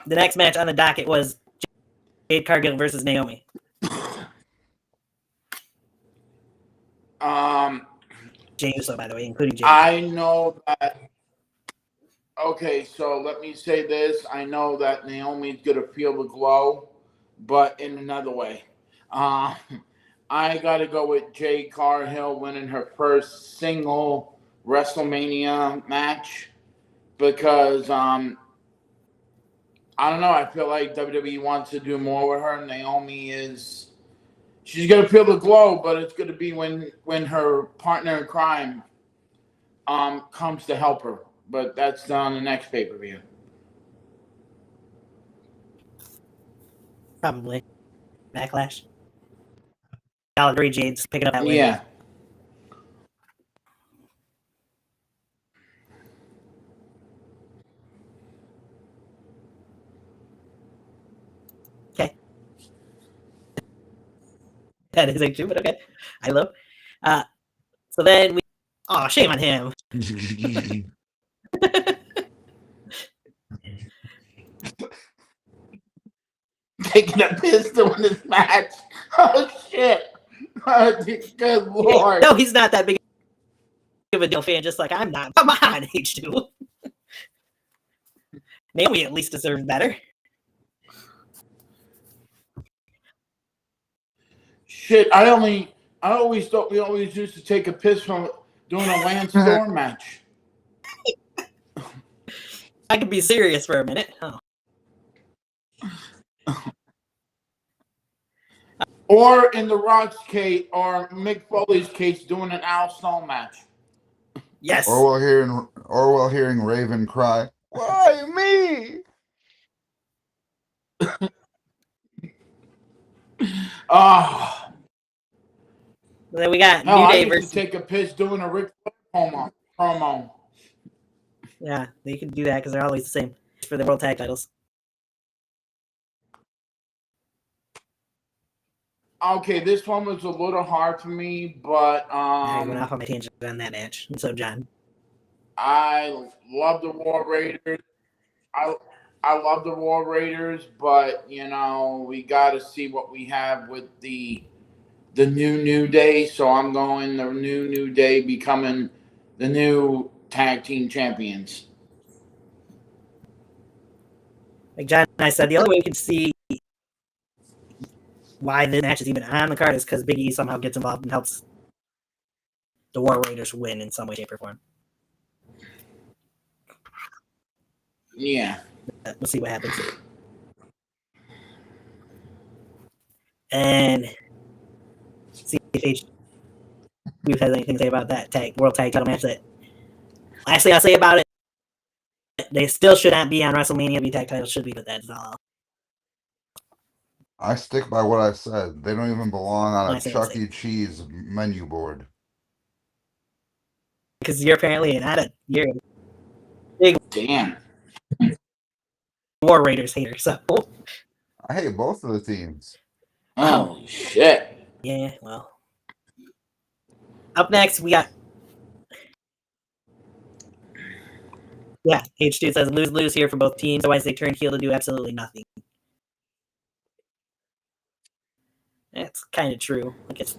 The next match on the docket was Jade Cargill versus Naomi. Jey Uso, by the way, including Jey. I know that. Okay, so let me say this. I know that Naomi's gonna feel the glow, but in another way. I gotta go with Jade Cargill winning her first single WrestleMania match because I don't know. I feel like WWE wants to do more with her. Naomi she's gonna feel the glow, but it's gonna be when her partner in crime comes to help her. But that's on the next pay-per-view. Probably. Backlash. I'll agree, Jade's picking up that win. Yeah. Okay. That is true, but okay. I love. So then we. Oh, shame on him. Taking a piss during this match. Oh shit! Good lord! No, he's not that big of a deal fan. Just like I'm not. Come on, H2. Naomi at least deserves better. Shit! I always thought we always used to take a piss from doing a Lance Storm match. I could be serious for a minute. Oh. Or in The Rock's case, or Mick Foley's case, doing an Al Snow match. Yes. Or while hearing Raven cry, "Why me?" Ah. Then we got Hell, New I Day used versus. to take a piss doing a Ric Flair promo. Yeah, you can do that because they're always the same for the world tag titles. Okay, this one was a little hard for me, but I went off on my tangent on that match, and so John. I love the War Raiders. I love the War Raiders, but we got to see what we have with the New Day. So I'm going the New Day becoming the new tag team champions. Like John and I said, the only way we can see why this match is even on the card is because Big E somehow gets involved and helps the War Raiders win in some way, shape, or form. Yeah. We'll see what happens. And see if HQ has anything to say about that world tag title match. That lastly, I'll say about it, they still should not be on WrestleMania. The tag titles should be, but that's all. I stick by what I said. They don't even belong on a Chuck Honestly, E. Cheese menu board. Because you're apparently you're a big Damn. War Raiders hater. So I hate both of the teams. Oh shit. yeah, well. Up next, we got. Yeah, H2 says lose here for both teams. Otherwise, they turn heel to do absolutely nothing. That's kind of true. I guess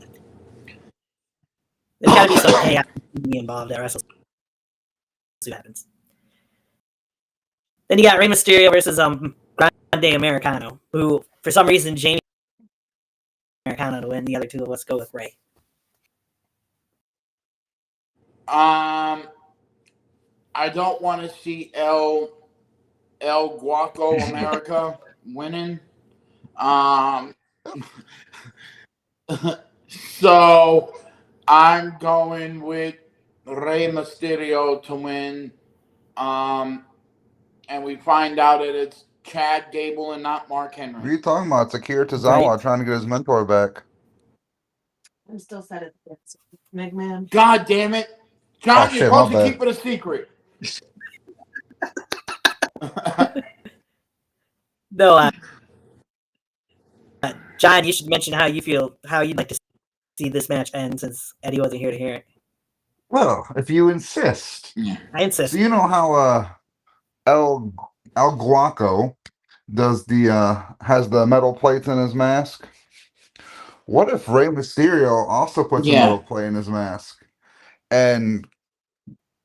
there's got to be some payoff to be involved at WrestleMania. See what happens. Then you got Rey Mysterio versus Grande Americano, who for some reason Jamie Americano to win. The other two, let's go with Rey. I don't want to see El Guaco America winning. So I'm going with Rey Mysterio to win. And we find out that it's Chad Gable and not Mark What are Henry. you talking about? It's Akira Tozawa Right. trying to get his mentor back. I'm still set at McMahon. God damn it. John, Oh, you're shit, my supposed to bad. keep it a secret. No, John, you should mention how you feel, how you'd like to see this match end, since Eddie wasn't here to hear it. Well, if you insist. I insist. So you know how El Guaco does has the metal plates in his mask? What if Rey Mysterio also puts a metal plate in his mask? And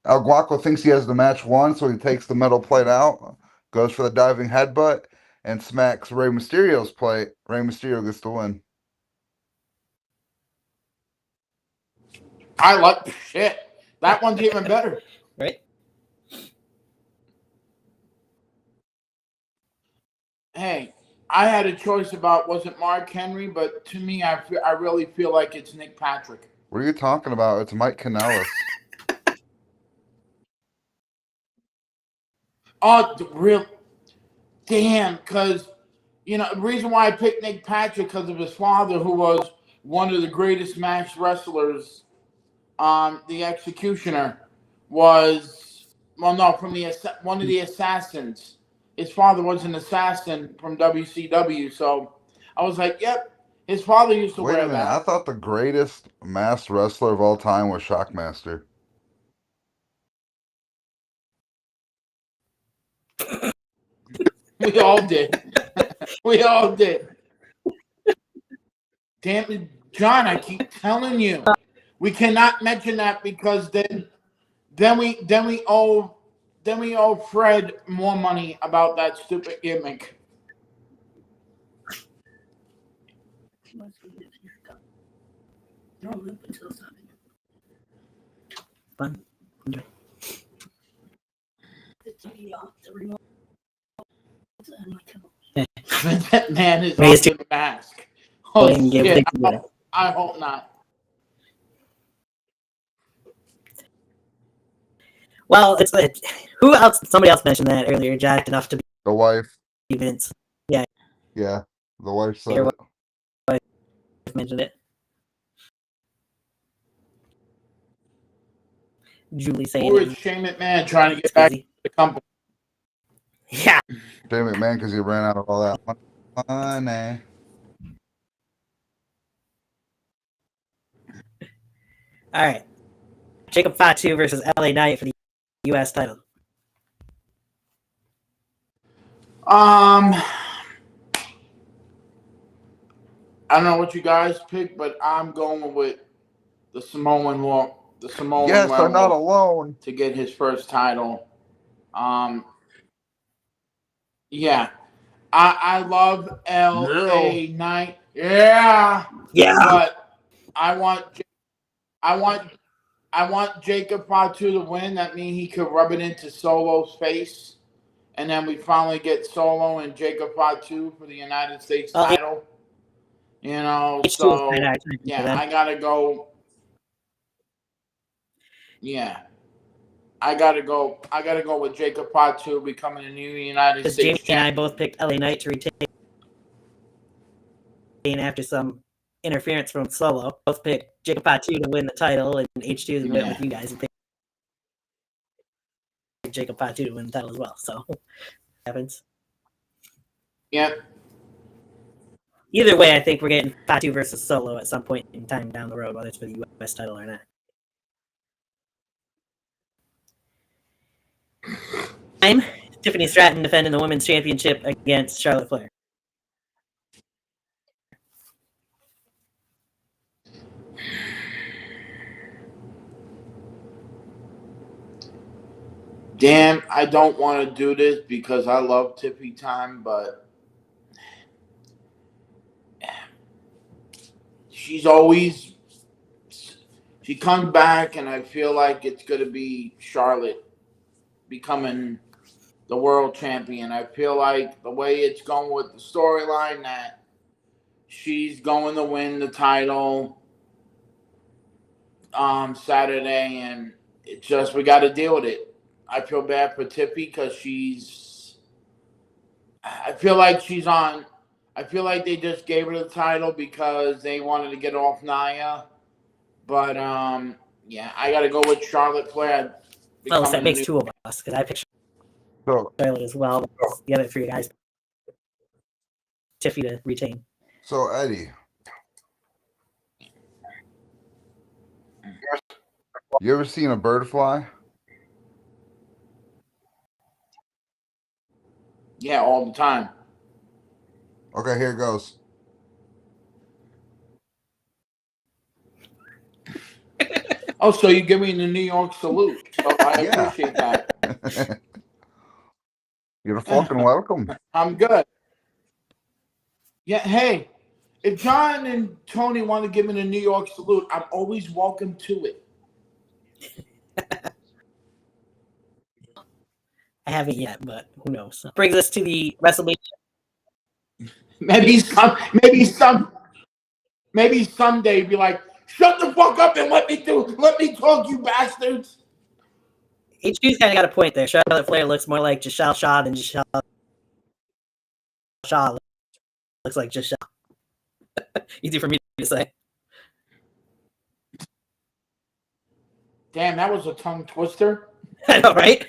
El Guaco thinks he has the match won, so he takes the metal plate out, goes for the diving headbutt, and smacks Rey Mysterio's plate. Rey Mysterio gets the win. I like shit. That one's even better. Right? Hey, I had a choice about was it Mark Henry, but to me, I really feel like it's Nick Patrick. What are you talking about? It's Mike Kanellis. Oh, real damn! Because the reason why I picked Nick Patrick because of his father, who was one of the greatest match wrestlers. The Executioner was from one of the assassins. His father was an assassin from WCW, so I was like, "Yep." His father used to Wait wear a minute. I that. thought the greatest masked wrestler of all time was Shockmaster. We all did. We all did. Damn it, John! I keep telling you, we cannot mention that because then we owe Fred more money about that stupid gimmick. Fun. That man is Maybe on it's too the mask. Oh late and get shit! everything together. I hope not. Well, it's who else? Somebody else mentioned that earlier. Jacked enough to The wife. be Vince. Yeah, the wife said Your it. wife mentioned it. Julie saying Or it. is Shane McMahon trying to It's get back crazy. to the company? Yeah. Shane McMahon because he ran out of all that money. All right. Jacob Fatu versus LA Knight for the U.S. title. I don't know what you guys pick, but I'm going with the Samoan Yes, I'm not werewolf alone. to get his first title. Yeah. I love LA Knight. Yeah. Yeah. But I want Jacob Fatu to win. That means he could rub it into Solo's face. And then we finally get Solo and Jacob Fatu for the United States title. So yeah, I gotta go. Yeah, I gotta go with Jacob Fatu becoming a new United States Jamie champion. and I both picked LA Knight to retain after some interference from Solo. Both picked Jacob Fatu to win the title, and H2 went with you guys and picked Jacob Fatu to win the title as well. So happens. Yep. Either way, I think we're getting Fatu versus Solo at some point in time down the road, whether it's for the U.S. title or not. I'm Tiffany Stratton defending the women's championship against Charlotte Flair. Damn, I don't want to do this because I love Tiffy time, but she comes back, and I feel like it's gonna be Charlotte becoming the world champion. I feel like the way it's going with the storyline that she's going to win the title Saturday, and it's just we got to deal with it. I feel bad for Tiffy because I feel like she's on. I feel like they just gave her the title because they wanted to get off Nia. But yeah, I got to go with Charlotte Flair. Well, that makes two of us because I picked Charlotte as well. The other three guys, Tiffy to retain. So Eddie, you ever seen a bird fly? Yeah, all the time. Okay, here it goes. Oh, so you give me the New York salute. So I appreciate that. You're fucking welcome. I'm good. Yeah, hey, if John and Tony want to give me the New York salute, I'm always welcome to it. I haven't yet, but who knows? So, brings us to the WrestleMania. Maybe someday be like, shut the fuck up and let me talk, you bastards. HQ's kind of got a point there. Charlotte Flair looks more like Giselle Shaw than Giselle Shaw looks like Giselle. Easy for me to say. Damn, that was a tongue twister. I know, right?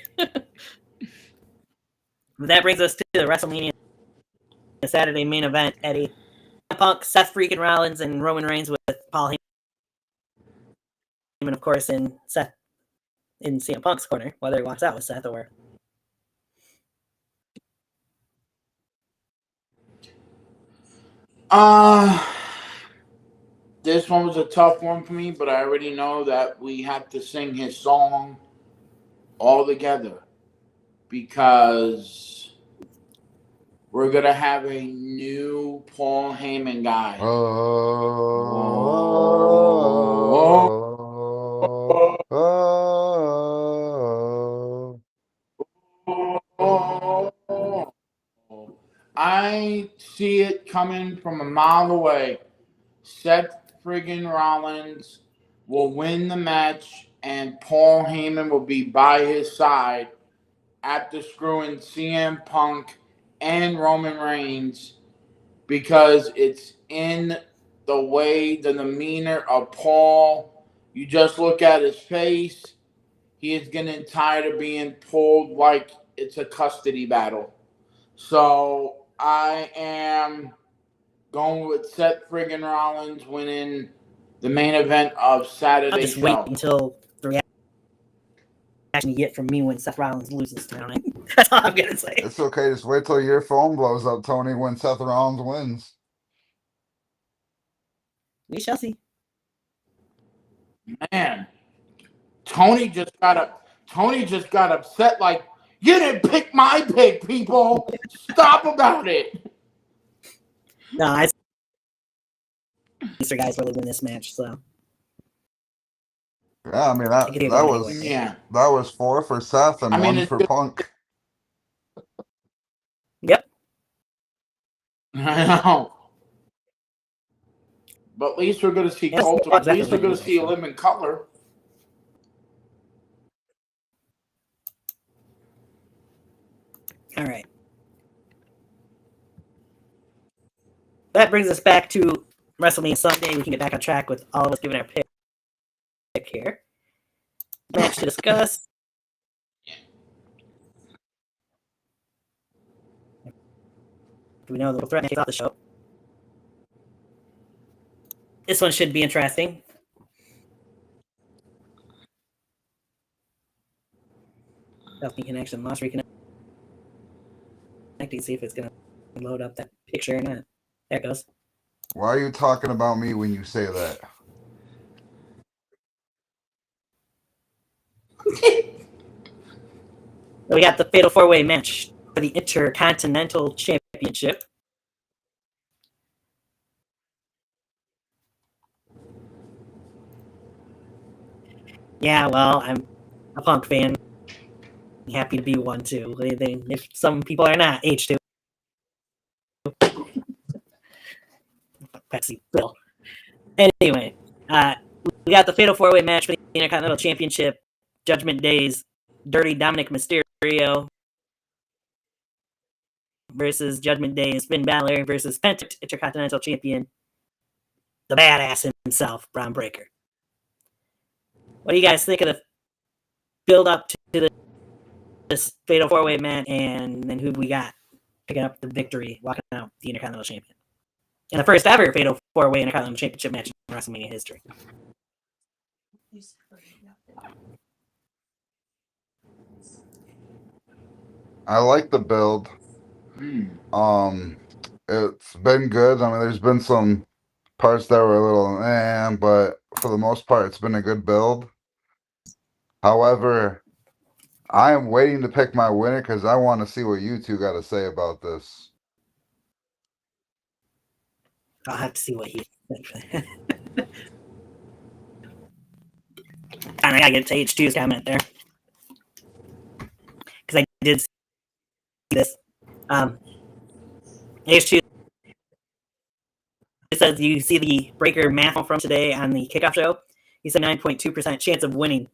That brings us to the WrestleMania Saturday main event. Eddie Punk, Seth freaking Rollins, and Roman Reigns with Paul Heyman, of course, in CM Punk's corner, whether he walks out with Seth or. This one was a tough one for me, but I already know that we have to sing his song all together because we're gonna have a new Paul Heyman guy. I see it coming from a mile away. Seth friggin' Rollins will win the match, and Paul Heyman will be by his side after screwing CM Punk and Roman Reigns because it's in the way, the demeanor of Paul. You just look at his face. He is getting tired of being pulled like it's a custody battle. So I am going with Seth friggin' Rollins winning the main event of Saturday I'll just show. wait until the reaction you get from me when Seth Rollins loses tonight. That's all I'm gonna say. It's okay. Just wait till your phone blows up, Tony, when Seth Rollins wins. We shall see. Man, Tony just got upset. Like, you didn't pick my pick, people. Stop about it. No, these guys really win this match, so. Yeah, I mean that was 4 for Seth and 1 for Punk. Yep. I know. But at least we're going to see Coulter. At least we're going to see him in color. All right. That brings us back to WrestleMania Sunday. We can get back on track with all of us giving our pick here. Match to discuss. We know the threat takes off the show. This one should be interesting. Selfie connection, lost reconnecting. See if it's gonna load up that picture or not. There it goes. Why are you talking about me when you say that? We got the Fatal 4-Way match for the Intercontinental Championship. Yeah, well, I'm a Punk fan. I'm happy to be one too. If some people are not, H2. Pepsi Bill. Anyway, we got the Fatal 4-Way match for the Intercontinental Championship. Judgment Day's Dirty Dominic Mysterio versus Judgment Day's Finn Balor versus Intercontinental Champion, the badass himself, Braun Breaker. What do you guys think of the build up to this Fatal 4-Way match, and then who we got picking up the victory, walking out the Intercontinental Champion? In the first ever Fatal 4-Way Intercontinental Championship match in WrestleMania history. I like the build. It's been good. I mean, there's been some parts that were a little but for the most part, it's been a good build. However, I am waiting to pick my winner because I want to see what you two got to say about this. I'll have to see what he thinks. I gotta get to H2's comment there, because I did see this. H2 says, you see the Breaker math from today on the kickoff show? He said 9.2% chance of winning.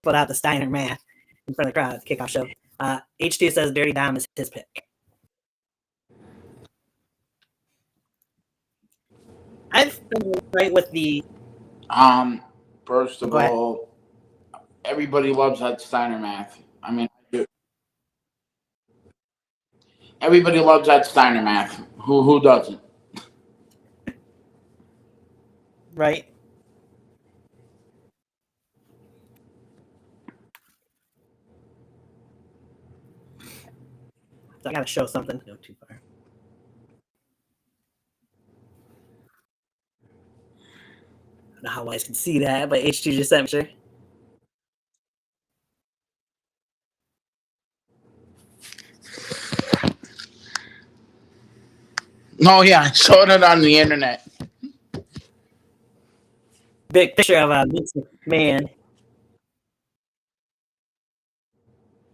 Put out the Steiner math in front of the crowd at the kickoff show. H2 says Dirty Dom is his pick. I've been right with the. First of all, everybody loves that Steiner math. I mean, everybody loves that Steiner math. Who doesn't? Right. So I gotta show something. Don't go too far. I don't know how you guys can see that, but H2 just sent me sure. Oh yeah, I saw it on the internet. Big picture of Vince McMahon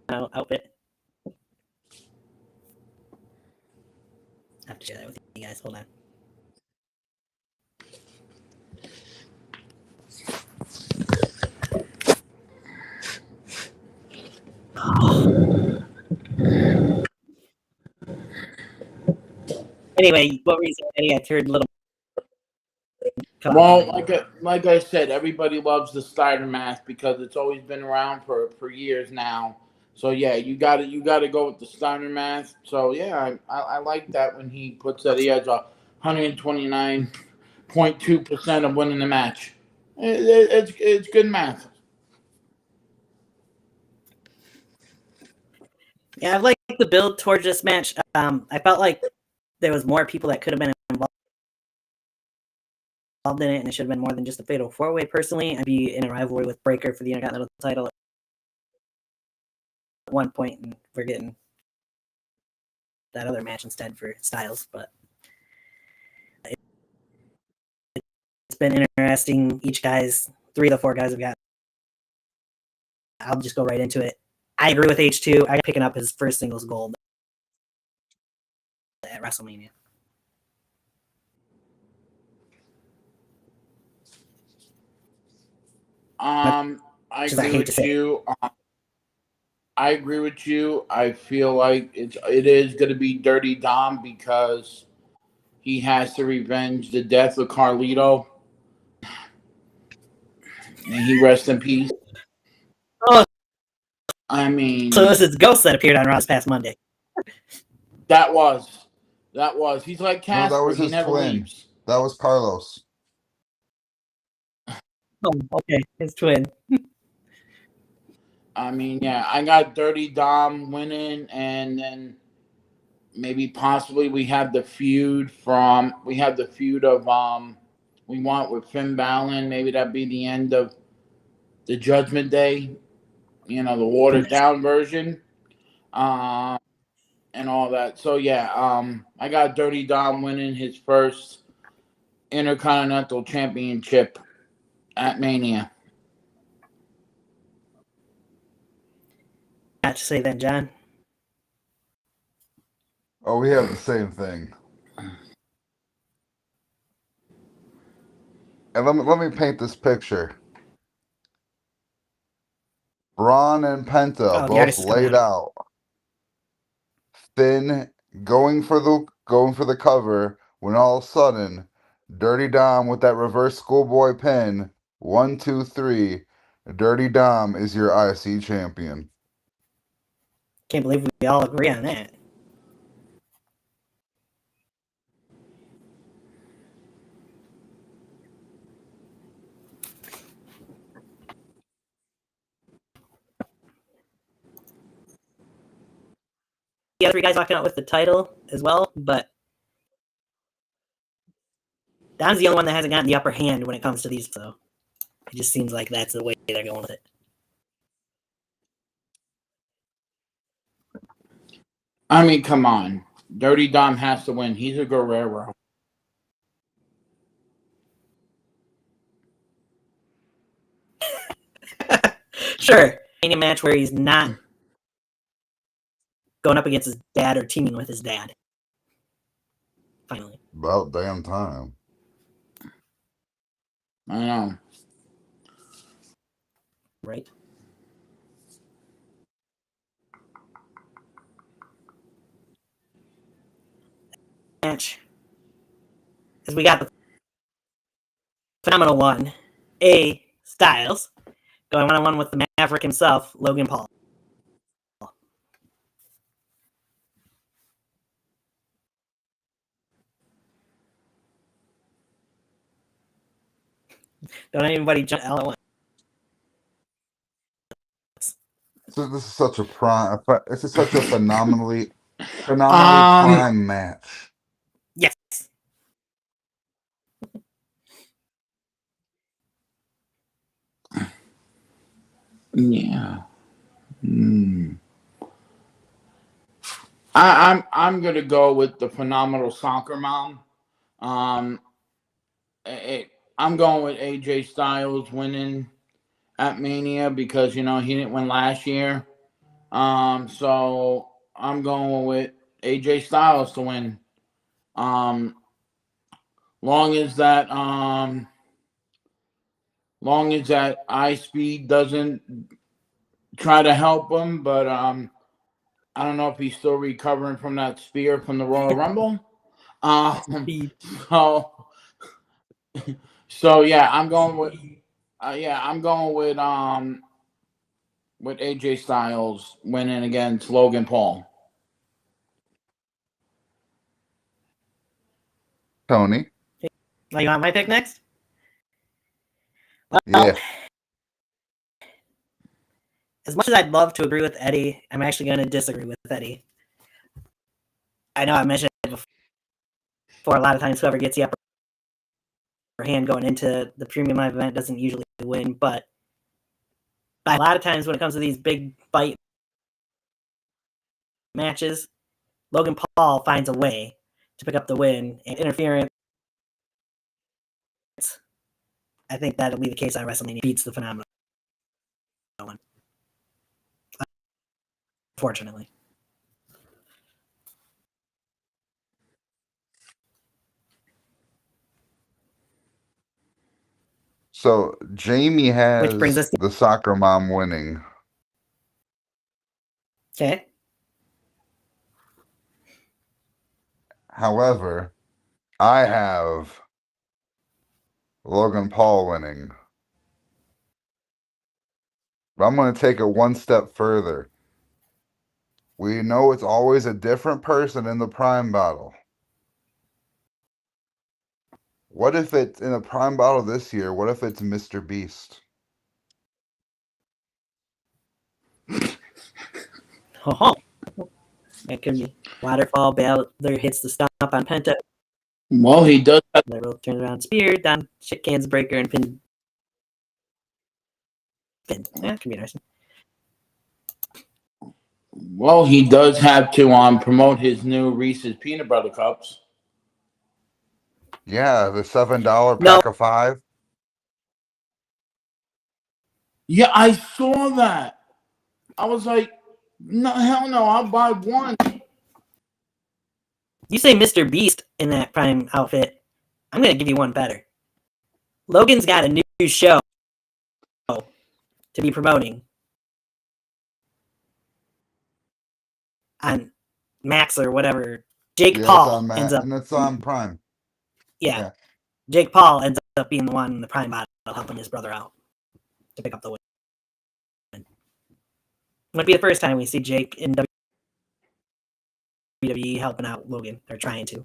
outfit. I have to share that with you guys. Hold on. Anyway, what were you saying, Eddie? I heard a little. Well, like I said, everybody loves the Steiner math because it's always been around for years now. So yeah, you got to go with the Steiner math. So yeah, I like that when he puts that he has 129.2% of winning the match. It's good math. Yeah, I like the build towards this match. I felt like there was more people that could have been involved in it, and it should have been more than just a Fatal 4-Way. Personally, I'd be in a rivalry with Breaker for the Intercontinental title at one point, and we're getting that other match instead for Styles. But it's been interesting. Each guy's 3 of the 4 guys have got. I'll just go right into it. I agree with H2. I'm picking up his first singles gold at WrestleMania. I agree with you. I agree with you. I feel like it is going to be Dirty Dom because he has to revenge the death of Carlito. May he rest in peace. Oh, I mean, so this is Ghost that appeared on Raw this past Monday. That was. He's like Casper. No, that was his never twin. leaves. That was Carlos. Oh, okay, his twin. I mean, yeah, I got Dirty Dom winning, and then maybe possibly we have the feud of we want with Finn Balor. Maybe that'd be the end of the Judgment Day, the watered down version, and all that. So yeah, I got Dirty Dom winning his first Intercontinental Championship at Mania. Not to say then, John. Oh, we have the same thing. And let me paint this picture. Braun and Penta the both artist is coming laid out. Finn going for the cover when all of a sudden Dirty Dom with that reverse schoolboy pin. 1, 2, 3. Dirty Dom is your IC champion. Can't believe we all agree on that. The other three guys walking out with the title as well, but Don's the only one that hasn't gotten the upper hand when it comes to these, so it just seems like that's the way they're going with it. I mean, come on. Dirty Dom has to win. He's a Guerrero. Sure. In a match where he's not going up against his dad or teaming with his dad. Finally. About damn time. I know. Right? Match. As we got the phenomenal one, A Styles, going one-on-one with the Maverick himself, Logan Paul. Don't anybody jump all at once. So this is such a prime. This is such a phenomenally prime match. Yes. Yeah. I'm gonna go with the phenomenal soccer mom. I'm going with AJ Styles winning at Mania because he didn't win last year. So I'm going with AJ Styles to win. Long as that iSpeed doesn't try to help him, but I don't know if he's still recovering from that spear from the Royal Rumble. So yeah, I'm going with AJ Styles winning against Logan Paul. Tony. Now you want my pick next? Well, Yeah. As much as I'd love to agree with Eddie, I'm actually going to disagree with Eddie. I know I mentioned it before. A lot of times, whoever gets the upper hand going into the premium live event doesn't usually win, but a lot of times when it comes to these big fight matches, Logan Paul finds a way to pick up the win, and interference, I think that'll be the case on WrestleMania. Beats the phenomenal one. Unfortunately. So Jamie has Which brings us to the soccer mom winning. Okay. However, I have Logan Paul winning. But I'm going to take it one step further. We know it's always a different person in the Prime battle. What if it's in a Prime battle this year? What if it's Mr. Beast? Oh, it could be waterfall. Balor hits the stomp on Penta. Well, he does. They both turn around, spear, down, shit cans, breaker, and pin. Yeah, that could be interesting. Well, he does have to promote his new Reese's peanut butter cups. Yeah, the $7 pack of 5. Yeah, I saw that. I was like, no, hell no, I'll buy one. You say Mr. Beast in that Prime outfit. I'm going to give you one better. Logan's got a new show to be promoting on Max or whatever. Jake Paul ends up, and it's on Prime. yeah. Jake Paul ends up being the one in the Prime battle helping his brother out to pick up the win. Might be the first time we see Jake in WWE helping out Logan, or trying to.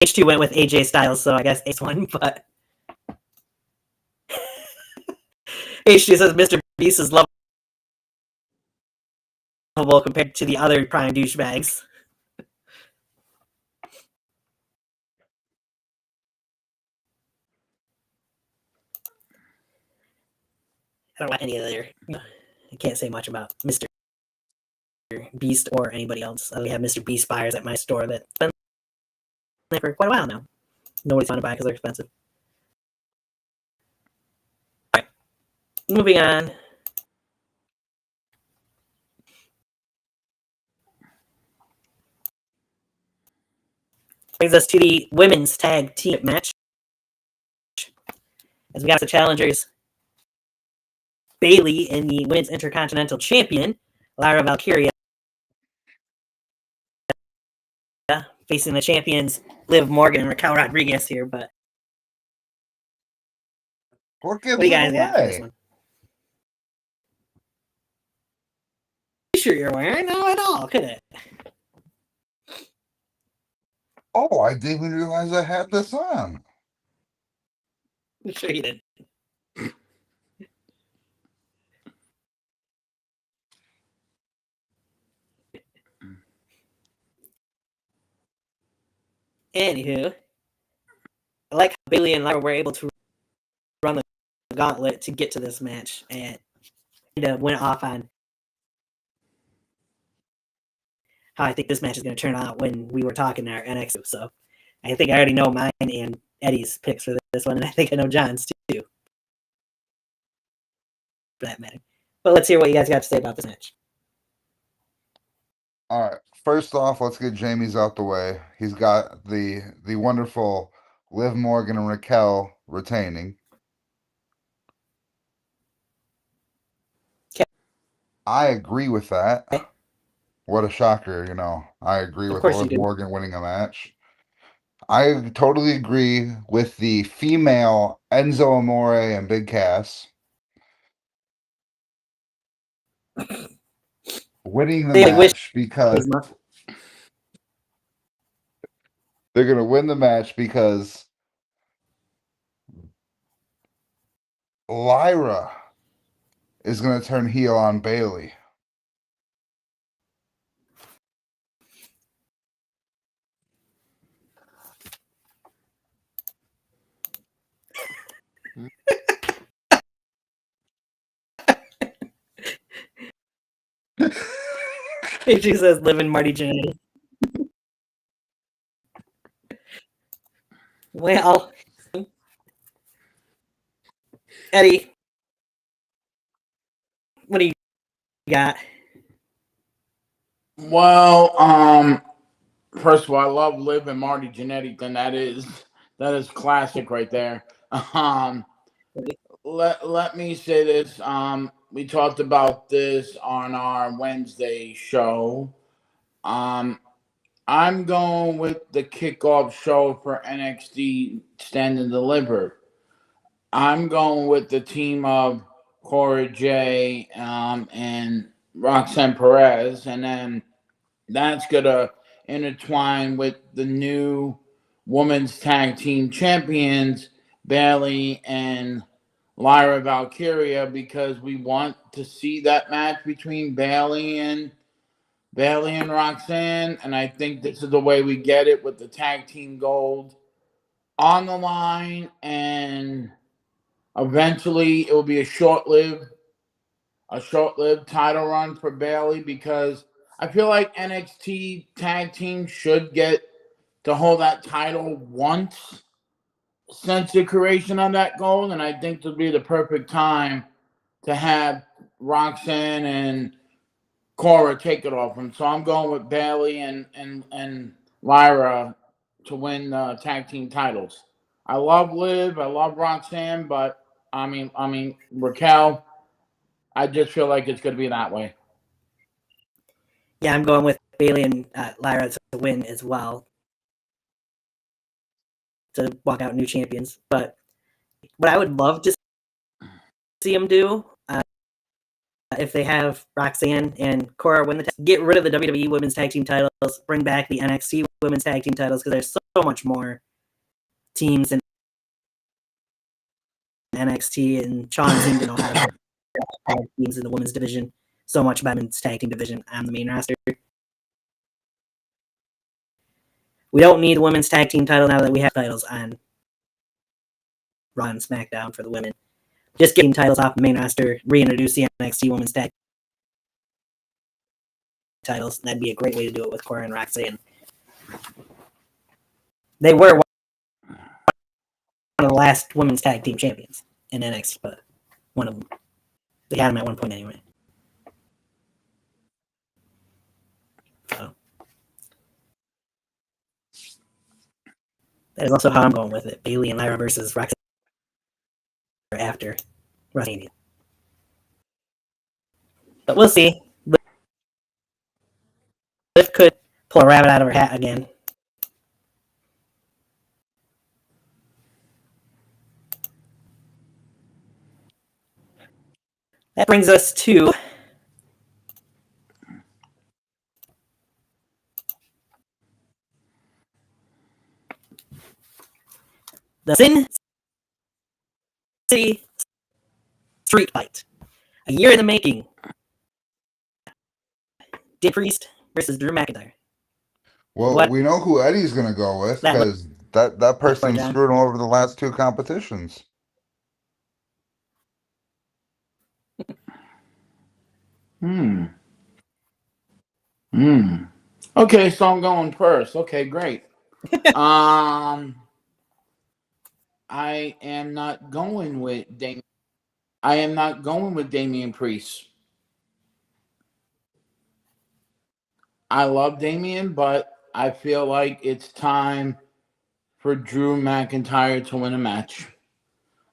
H2 went with AJ Styles, so I guess Ace won, but H2 says Mr. Beast is lovable compared to the other Prime douchebags. I don't want any other. I can't say much about Mr. Beast or anybody else. We have Mr. Beast buyers at my store that's been there for quite a while now. Nobody's want to buy because they're expensive. All right, moving on. Brings us to the women's tag team match. As we got the challengers, Bayley and the women's intercontinental champion, Lyra Valkyria, facing the champions, Liv Morgan and Raquel Rodriguez here. But What do you guys got for this one? Sure you're wearing? No, at all, could it? Oh, I didn't even realize I had this on. I'm sure you did. Anywho, I like how Bayley and Lyra were able to run the gauntlet to get to this match and went off on how I think this match is going to turn out when we were talking our NXT. So I think I already know mine and Eddie's picks for this one, and I think I know John's too, for that matter. But let's hear what you guys got to say about this match. All right. First off, let's get Jamie's out the way. He's got the wonderful Liv Morgan and Raquel retaining. Okay. I agree with that. Okay. What a shocker, you know. I agree with course you Liv do. Morgan winning a match. I totally agree with the female Enzo Amore and Big Cass winning the They wish- match because they're going to win the match because Lyra is going to turn heel on Bayley. She says, "Live in Marty Jannetty." Well, Eddie, what do you got? Well, first of all, I love Liv and Marty Jannetty, and that is classic right there. Let me say this. We talked about this on our Wednesday show. I'm going with the kickoff show for NXT Stand and Deliver. I'm going with the team of Cora Jade and Roxanne Perez, and then that's gonna intertwine with the new women's tag team champions, Bayley and Lyra Valkyria, because we want to see that match between Bayley and Roxanne, and I think this is the way we get it with the tag team gold on the line, and eventually it will be a short-lived title run for Bayley, because I feel like NXT tag team should get to hold that title once since the creation of that gold, and I think this would be the perfect time to have Roxanne and Cora take it off him. So I'm going with Bailey and Lyra to win tag team titles. I love Liv, I love Roxanne, but I mean Raquel. I just feel like it's going to be that way. Yeah, I'm going with Bailey and Lyra to win as well, to walk out new champions. But what I would love to see them do, if they have Roxanne and Cora win get rid of the WWE Women's Tag Team titles, bring back the NXT Women's Tag Team titles, because there's so much more teams in NXT, and Sean seemed to know how to tag teams in the women's division so much better than women's tag team division on the main roster. We don't need the women's tag team title now that we have titles on Raw and SmackDown for the women. Just getting titles off the main roster, reintroduce the NXT women's tag titles. That'd be a great way to do it with Cora and Roxanne. They were one of the last women's tag team champions in NXT, but one of them. They had them at one point anyway. So that is also how I'm going with it. Bailey and Lyra versus Roxanne after WrestleMania. But we'll see. Liv could pull a rabbit out of her hat again. That brings us to the Sin City Street Fight. A year in the making. Damian Priest versus Drew McIntyre. Well, we know who Eddie's going to go with, because that person screwed him over the last two competitions. Okay, so I'm going first. Okay, great. I am not going with Damian. I am not going with Damian Priest. I love Damian, but I feel like it's time for Drew McIntyre to win a match.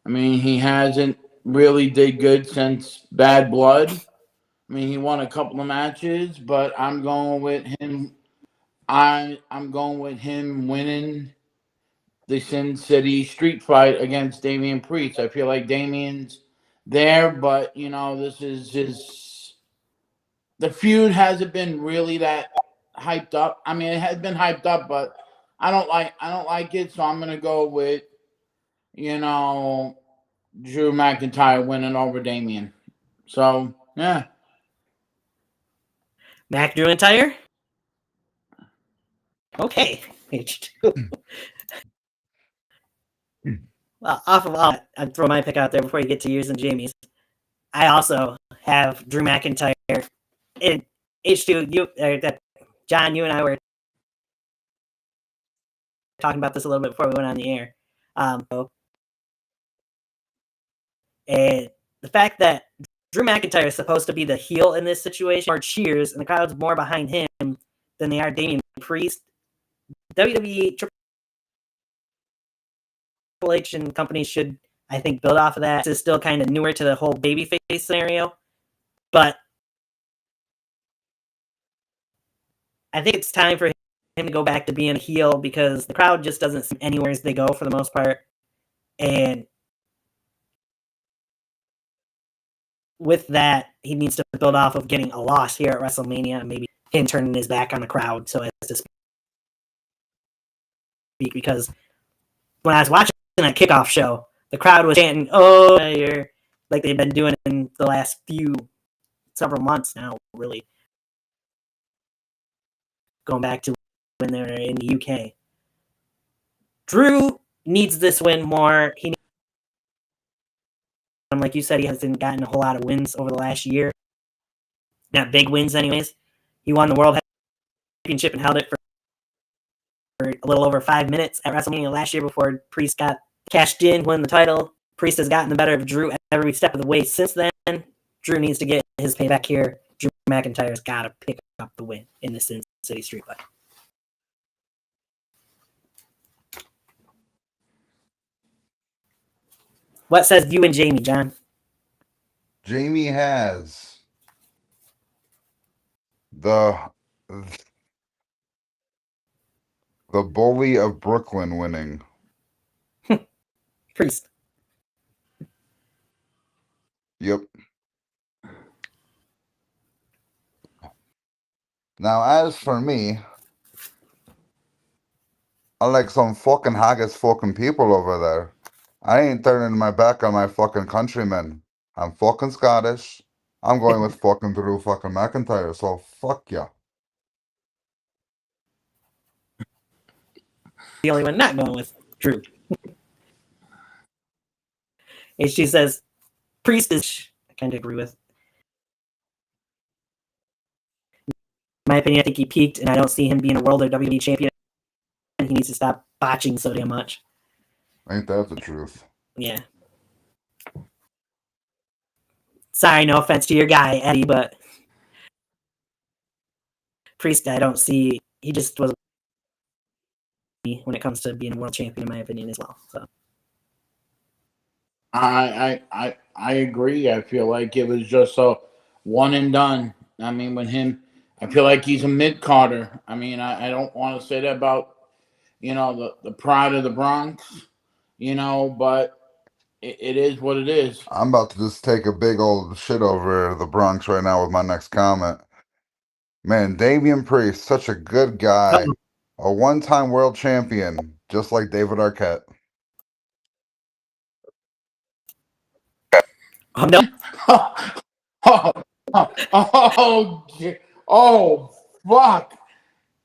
I mean, he hasn't really did good since Bad Blood. I mean, he won a couple of matches, but I'm going with him. I'm going with him winning the Sin City Street Fight against Damian Priest. I feel like Damian's there, but this is his. The feud hasn't been really that hyped up. I mean, it has been hyped up, but I don't like it, so I'm gonna go with Drew McIntyre winning over Damian. So yeah. Mac Drew McIntyre? Okay. Well, off of all, I'd throw my pick out there before you get to yours and Jamie's. I also have Drew McIntyre. In H2, John, you and I were talking about this a little bit before we went on the air. And the fact that Drew McIntyre is supposed to be the heel in this situation, or cheers, and the crowd's more behind him than they are Damian Priest. WWE, Triple H, and companies should, I think, build off of that. This is still kind of newer to the whole babyface scenario, but I think it's time for him to go back to being a heel, because the crowd just doesn't seem anywhere as they go for the most part. And with that, he needs to build off of getting a loss here at WrestleMania, and maybe him turning his back on the crowd so as to speak. Because when I was watching that kickoff show, the crowd was chanting, "Oh, you're," like they've been doing in the last several months now, really. Going back to when they were in the UK. Drew needs this win more. Like you said, he hasn't gotten a whole lot of wins over the last year. Not big wins, anyways. He won the World Championship and held it for a little over 5 minutes at WrestleMania last year before Priest got cashed in, won the title. Priest has gotten the better of Drew every step of the way since then. Drew needs to get his payback here. Drew McIntyre's got to pick up the win in the Sin City Street Fight. What says you and Jamie, John? Jamie has the bully of Brooklyn winning. Priest. Yep. Now, as for me, I like some fucking haggis fucking people over there. I ain't turning my back on my fucking countrymen. I'm fucking Scottish. I'm going with fucking Drew fucking McIntyre, so fuck ya. The only one not going with Drew. And she says, Priest is, I kind of agree with. In my opinion, I think he peaked, and I don't see him being a world or WWE champion. He needs to stop botching so damn much. Ain't that the truth? Yeah. Sorry, no offense to your guy, Eddie, but Priest, I don't see, he just wasn't when it comes to being a world champion, in my opinion, as well. So I agree. I feel like it was just a one and done. I mean, I feel like he's a mid-carder. I mean, I don't want to say that about, the pride of the Bronx, but it is what it is. I'm about to just take a big old shit over the Bronx right now with my next comment. Man, Damian Priest, such a good guy. A one-time world champion, just like David Arquette. no. Oh, fuck.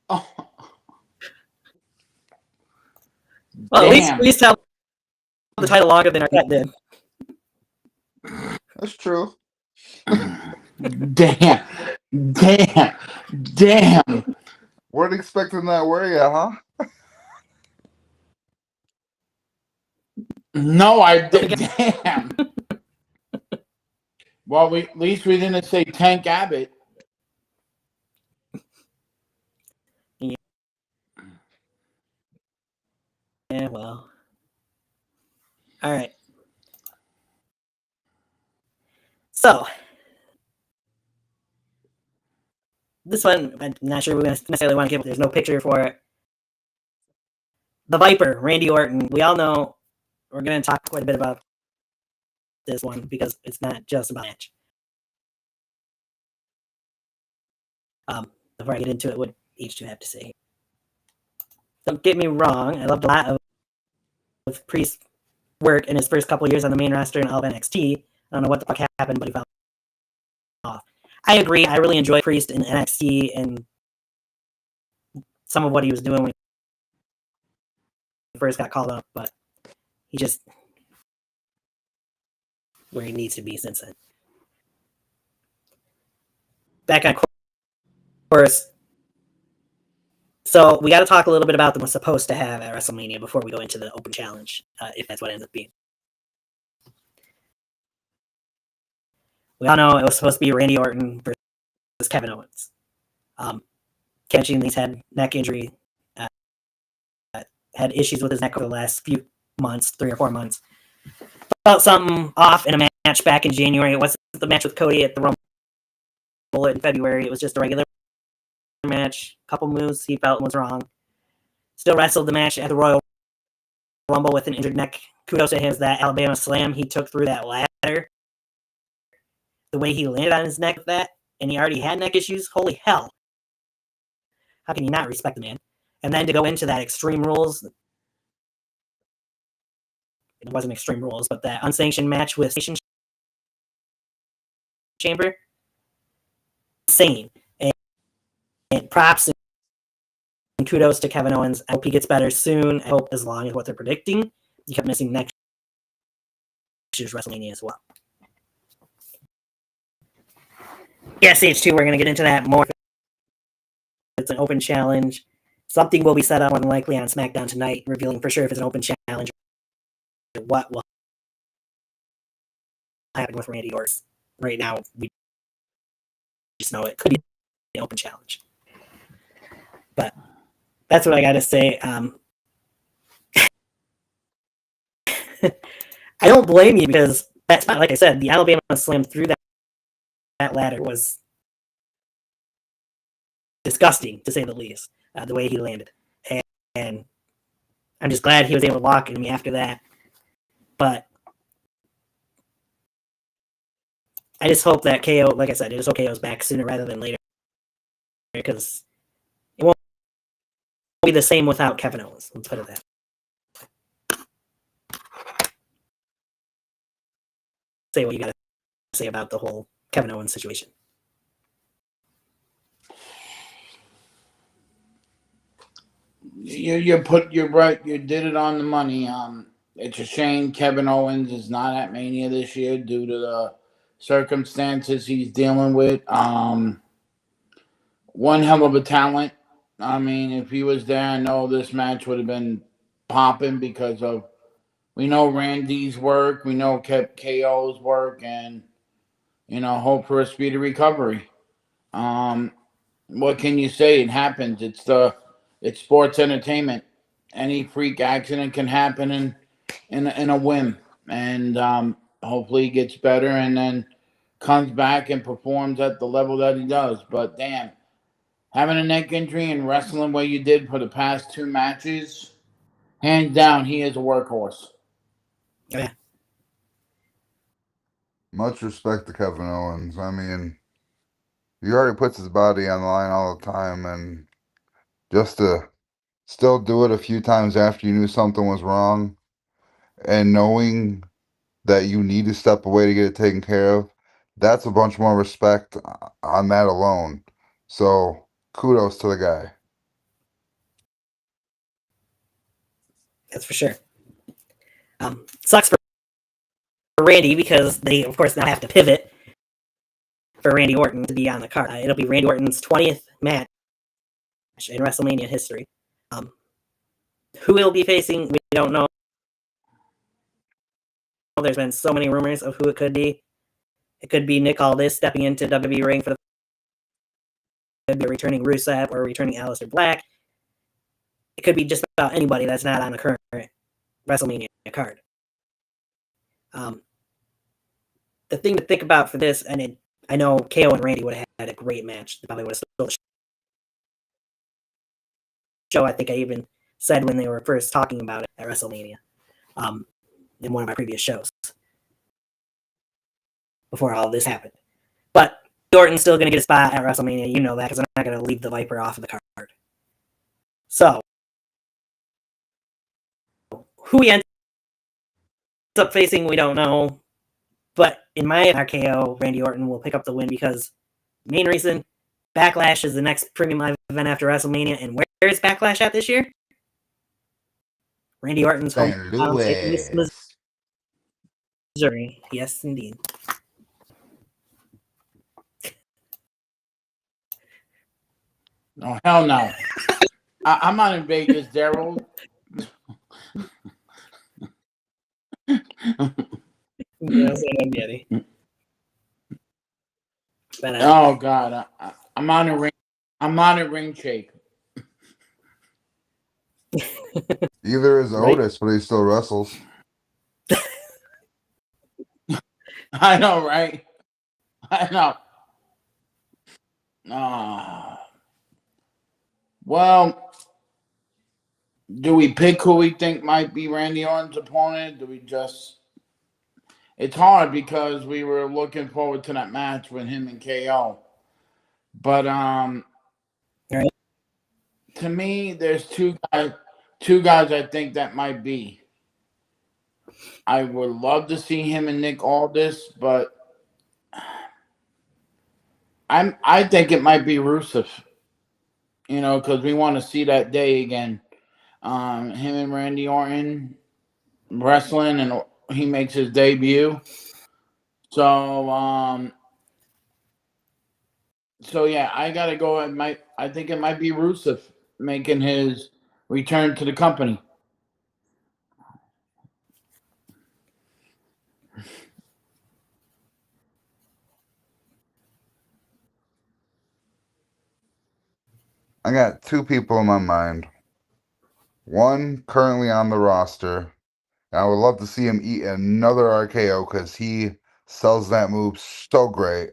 Oh. Well, at least Priest held the title longer than Arquette did. That's true. Damn. Weren't expecting that, were you, huh? No, I did. Damn. Well, at least we didn't say Tank Abbott. Yeah, well. All right. So, this one, I'm not sure we're going to necessarily want to give, there's no picture for it. The Viper, Randy Orton. We all know we're going to talk quite a bit about this one because it's not just about match. Before I get into it, what each two have to say. Don't get me wrong, I loved a lot of Priest's work in his first couple years on the main roster and all of NXT. I don't know what the fuck happened, but he fell off. I agree. I really enjoy Priest in NXT and some of what he was doing when he first got called up, but he just where he needs to be since then. Back on course. So we got to talk a little bit about what we're supposed to have at WrestleMania before we go into the open challenge, if that's what ends up being. We all know it was supposed to be Randy Orton versus Kevin Owens. Kevin Owens had neck injury, had issues with his neck over the last few months, 3 or 4 months. Felt something off in a match back in January. It wasn't the match with Cody at the Rumble in February. It was just a regular match. A couple moves he felt was wrong. Still wrestled the match at the Royal Rumble with an injured neck. Kudos to him, that Alabama slam he took through that ladder. The way he landed on his neck with that, and he already had neck issues. Holy hell. How can you not respect the man? And then to go into that Extreme Rules, it wasn't Extreme Rules, but that unsanctioned match with Station Chamber, insane. And props and kudos to Kevin Owens. I hope he gets better soon. I hope as long as what they're predicting. He kept missing next year's WrestleMania as well. Yes, H2, we're going to get into that more. It's an open challenge. Something will be set up more than likely on SmackDown tonight, revealing for sure if it's an open challenge or what will happen with Randy Orton. Right now, we just know it could be an open challenge. But that's what I got to say. I don't blame you because that spot, like I said, the Alabama slam through that ladder was disgusting, to say the least, the way he landed. And I'm just glad he was able to lock me after that. But I just hope that KO, like I said, I just hope KO's back sooner rather than later. Because it won't be the same without Kevin Owens. Let's put it that. Say what you got to say about the whole Kevin Owens situation. You're right. You did it on the money. It's a shame Kevin Owens is not at Mania this year due to the circumstances he's dealing with. One hell of a talent. I mean, if he was there, I know this match would have been popping because of we know Randy's work, we know KO's work, and hope for a speedy recovery. What can you say? It happens. It's sports entertainment. Any freak accident can happen in a whim, and hopefully he gets better and then comes back and performs at the level that he does. But damn, having a neck injury and wrestling what you did for the past 2 matches, hands down, he is a workhorse. Yeah. Much respect to Kevin Owens. I mean, he already puts his body on the line all the time, and just to still do it a few times after you knew something was wrong and knowing that you need to step away to get it taken care of, that's a bunch more respect on that alone. So kudos to the guy. That's for sure. Sucks for Randy because they, of course, now have to pivot for Randy Orton to be on the card. It'll be Randy Orton's 20th match in WrestleMania history. Who he'll be facing, we don't know. There's been so many rumors of who it could be. It could be Nick Aldis stepping into WWE ring for the could be returning Rusev or returning Aleister Black. It could be just about anybody that's not on the current WrestleMania card. The thing to think about for this, and I know KO and Randy would have had a great match. They probably would have stole the show. I think I even said when they were first talking about it at WrestleMania in one of my previous shows before all this happened. But Orton's still going to get a spot at WrestleMania. You know that because they're not going to leave the Viper off of the card. So, who he ends up facing, we don't know. But in my RKO, Randy Orton will pick up the win because main reason, Backlash is the next premium live event after WrestleMania. And where is Backlash at this year? Randy Orton's home. St. Louis. Missouri. Yes, indeed. Oh, hell no. I'm not in Vegas, Daryl. Oh God, I'm on a ring. I'm on a ring shape. Either is Otis, but he still wrestles. I know, right? I know. Well, do we pick who we think might be Randy Orton's opponent? Do we just... It's hard because we were looking forward to that match with him and KO. But right. To me, there's two guys I think that might be. I would love to see him and Nick Aldis, but I think it might be Rusev. Because we want to see that day again. Him and Randy Orton wrestling, and he makes his debut. So yeah, I gotta go. I think it might be Rusev making his return to the company. I got two people in my mind. One currently on the roster. I would love to see him eat another RKO because he sells that move so great.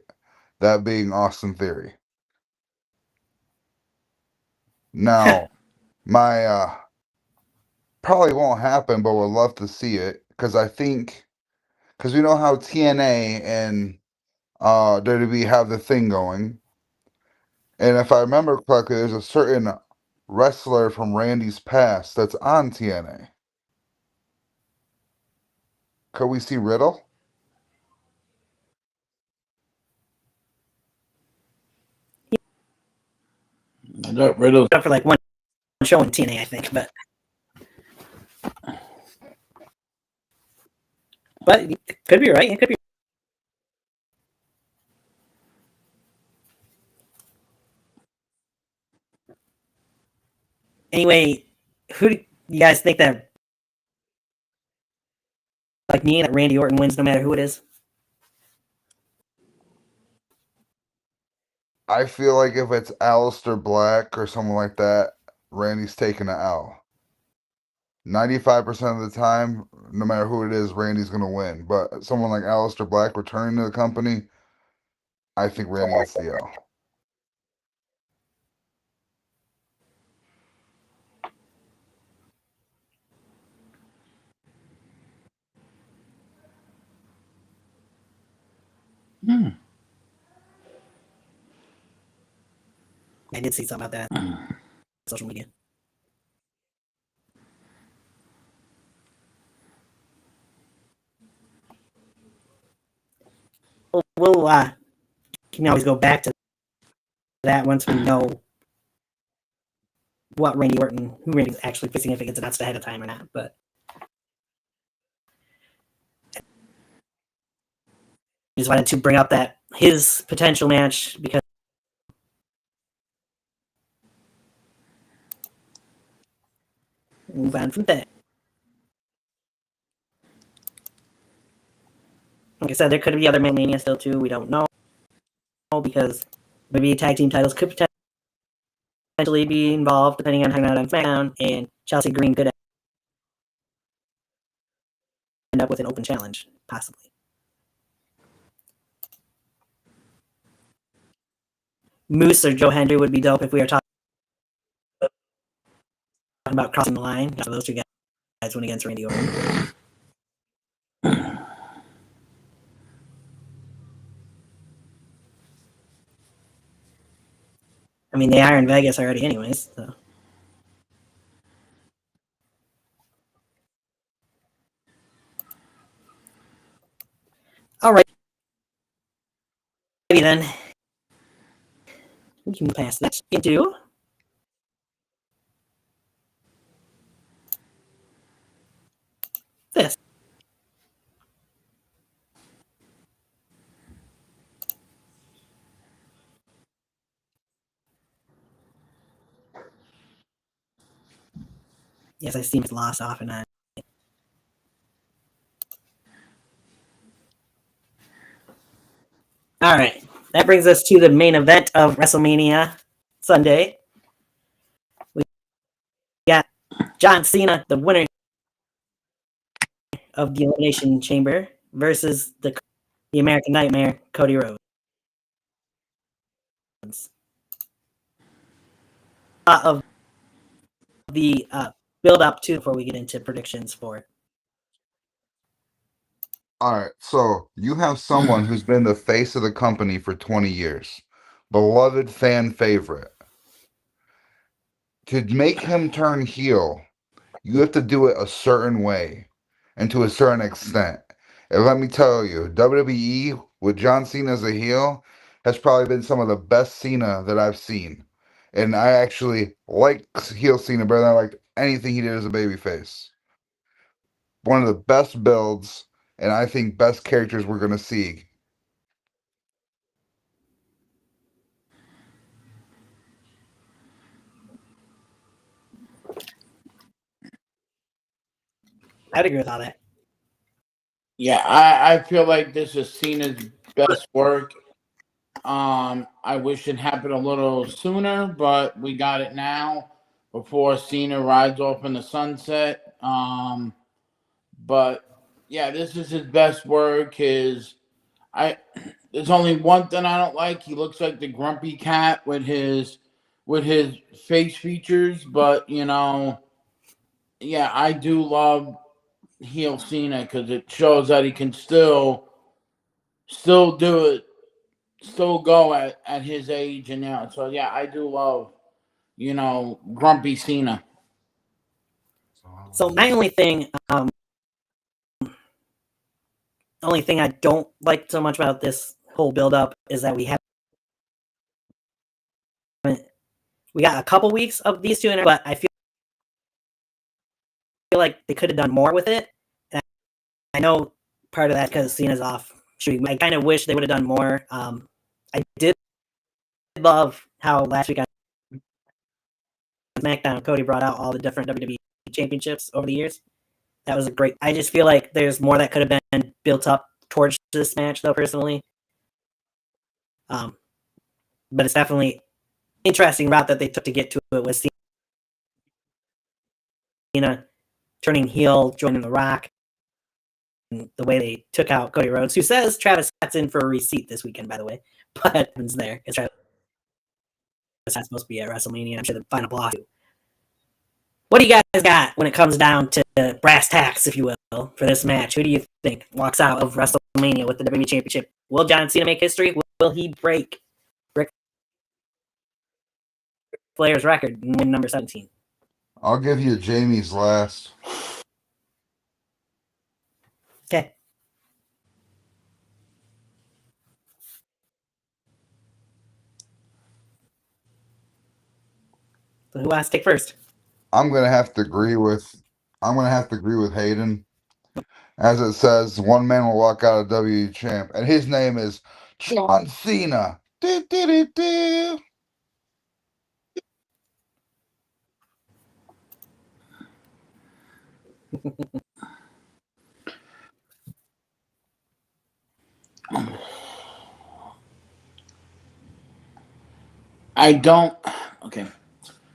That being Austin Theory. Now, my probably won't happen, but would love to see it because we know how TNA and WWE have the thing going, and if I remember correctly, there's a certain wrestler from Randy's past that's on TNA. Could we see Riddle? Riddle. Up for like one show in TNA, I think, but it could be right. It could be. Anyway, who do you guys think that, like me, that Randy Orton wins no matter who it is? I feel like if it's Aleister Black or someone like that, Randy's taking an L. 95% of the time, no matter who it is, Randy's going to win. But someone like Aleister Black returning to the company, I think Randy gets the L. I did see something about that on social media. We'll can always go back to that once we know what Randy Orton, who Randy's actually facing, if it gets announced ahead of time or not. But I just wanted to bring up that his potential match because move on from that. Like I said, there could be other Mania still too. We don't know because maybe tag team titles could potentially be involved depending on how out on SmackDown, and Chelsea Green could end up with an open challenge, possibly. Moose or Joe Hendry would be dope if we were talking about crossing the line. So those two guys went against Randy Orton. I mean, they are in Vegas already, anyways. So. All right, then we can pass that into this. Yes, I see it's lost off and on. All right, that brings us to the main event of WrestleMania Sunday. We got John Cena, the winner of the Elimination Chamber, versus the American Nightmare, Cody Rhodes. Of the build up to before we get into predictions for it. All right, so you have someone who's been the face of the company for 20 years, beloved fan favorite. To make him turn heel, you have to do it a certain way and to a certain extent. And let me tell you, WWE with John Cena as a heel has probably been some of the best Cena that I've seen. And I actually like heel Cena better than I liked anything he did as a babyface. One of the best builds, and I think best characters we're going to see. I'd agree with all that. Yeah, I feel like this is Cena's best work I wish it happened a little sooner, but we got it now before Cena rides off in the sunset. But yeah, this is his best work. There's only one thing I don't like. He looks like the grumpy cat with his face features, but yeah, I do love heel Cena because it shows that he can still do it, still go at his age and now. So yeah, I do love grumpy Cena. So my only thing I don't like so much about this whole build up is that we got a couple weeks of these two, but I feel like they could have done more with it. And I know part of that because Cena's off shooting. I kind of wish they would have done more. I did love how last week on SmackDown, Cody brought out all the different WWE championships over the years. That was a great. I just feel like there's more that could have been built up towards this match, though, personally. But it's definitely interesting route that they took to get to it with Cena turning heel, joining The Rock, and the way they took out Cody Rhodes, who says Travis Scott's in for a receipt this weekend, by the way. But it's there. It's Travis Scott's supposed to be at WrestleMania. I'm sure the final block. What do you guys got when it comes down to brass tacks, if you will, for this match? Who do you think walks out of WrestleMania with the WWE Championship? Will John Cena make history? Will he break Ric Flair's record and win number 17? I'll give you Jamie's last. Okay. So who wants to take first? I'm gonna have to agree with Hayden. As it says, one man will walk out of WWE champ, and his name is John Cena. Do, do, do, do.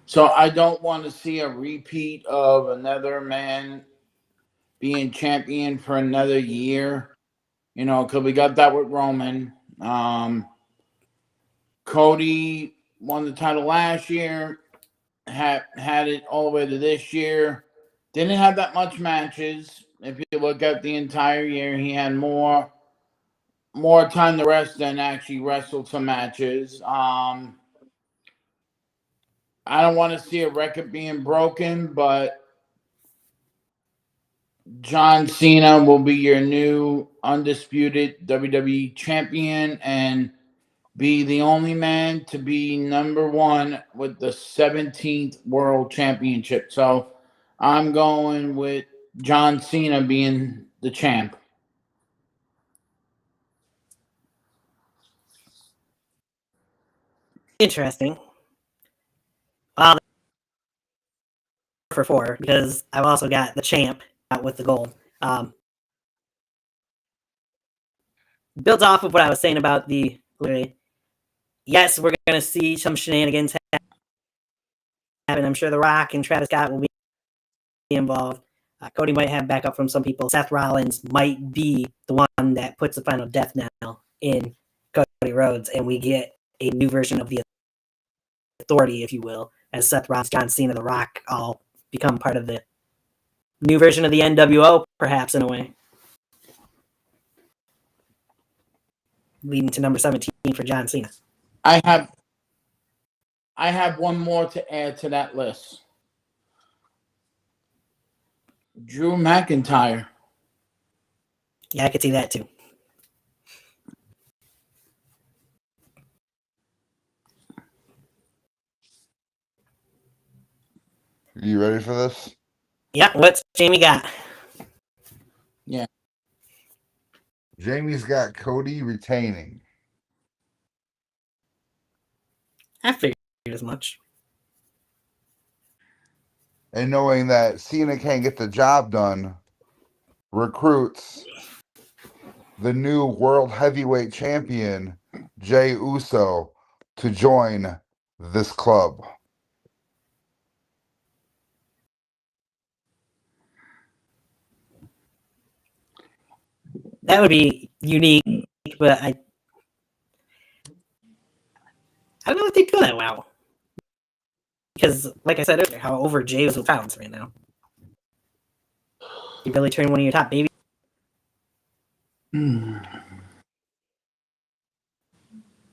So I don't want to see a repeat of another man being champion for another year, because we got that with Roman. Cody won the title last year, had it all the way to this year. Didn't have that much matches. If you look at the entire year, he had more time to rest than actually wrestled some matches. I don't want to see a record being broken, but John Cena will be your new undisputed WWE champion and be the only man to be number one with the 17th World Championship. So I'm going with John Cena being the champ. Interesting. For 4 because I've also got the champ out with the gold. Built off of what I was saying about yes, we're going to see some shenanigans happen. I'm sure The Rock and Travis Scott will be involved. Cody might have backup from some people. Seth Rollins might be the one that puts the final death knell in Cody Rhodes, and we get a new version of the Authority, if you will, as Seth Rollins, John Cena, The Rock all become part of the new version of the NWO, perhaps, in a way. Leading to number 17 for John Cena. I have one more to add to that list. Drew McIntyre. Yeah, I could see that too. Are you ready for this? Yeah, what's Jamie got? Yeah. Jamie's got Cody retaining. I figured as much. And knowing that Cena can't get the job done, recruits the new world heavyweight champion Jey Uso to join this club? That would be unique, but I don't know if they do that well. Because, like I said earlier, how over Jay is with Fountains right now. You really turn one of your top babies. I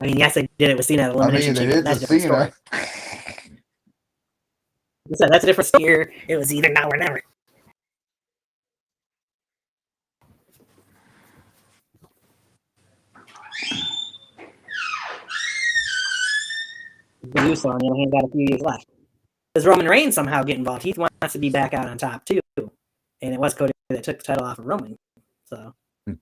mean, yes, they did it with Cena at Elimination they Chamber. did That's to a different Cena. story. Like I said, that's a different story. It was either now or never. Uso, on the other hand, got a few years left. Does Roman Reigns somehow get involved? He wants to be back out on top, too. And it was Cody that took the title off of Roman. So. I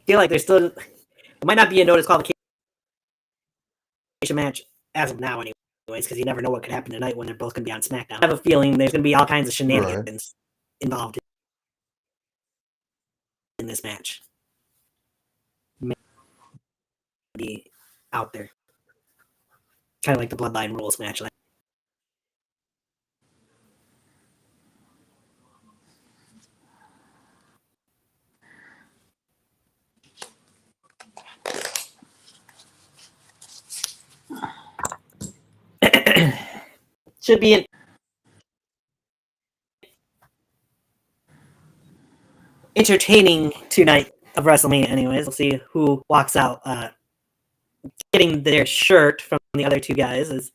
feel like there's still. It might not be a no disqualification match as of now, anyways, because you never know what could happen tonight when they're both going to be on SmackDown. I have a feeling there's going to be all kinds of shenanigans involved in this match. Be out there, kind of like the Bloodline Rules match. Should be entertaining tonight of WrestleMania. Anyways, we'll see who walks out getting their shirt from the other two guys. As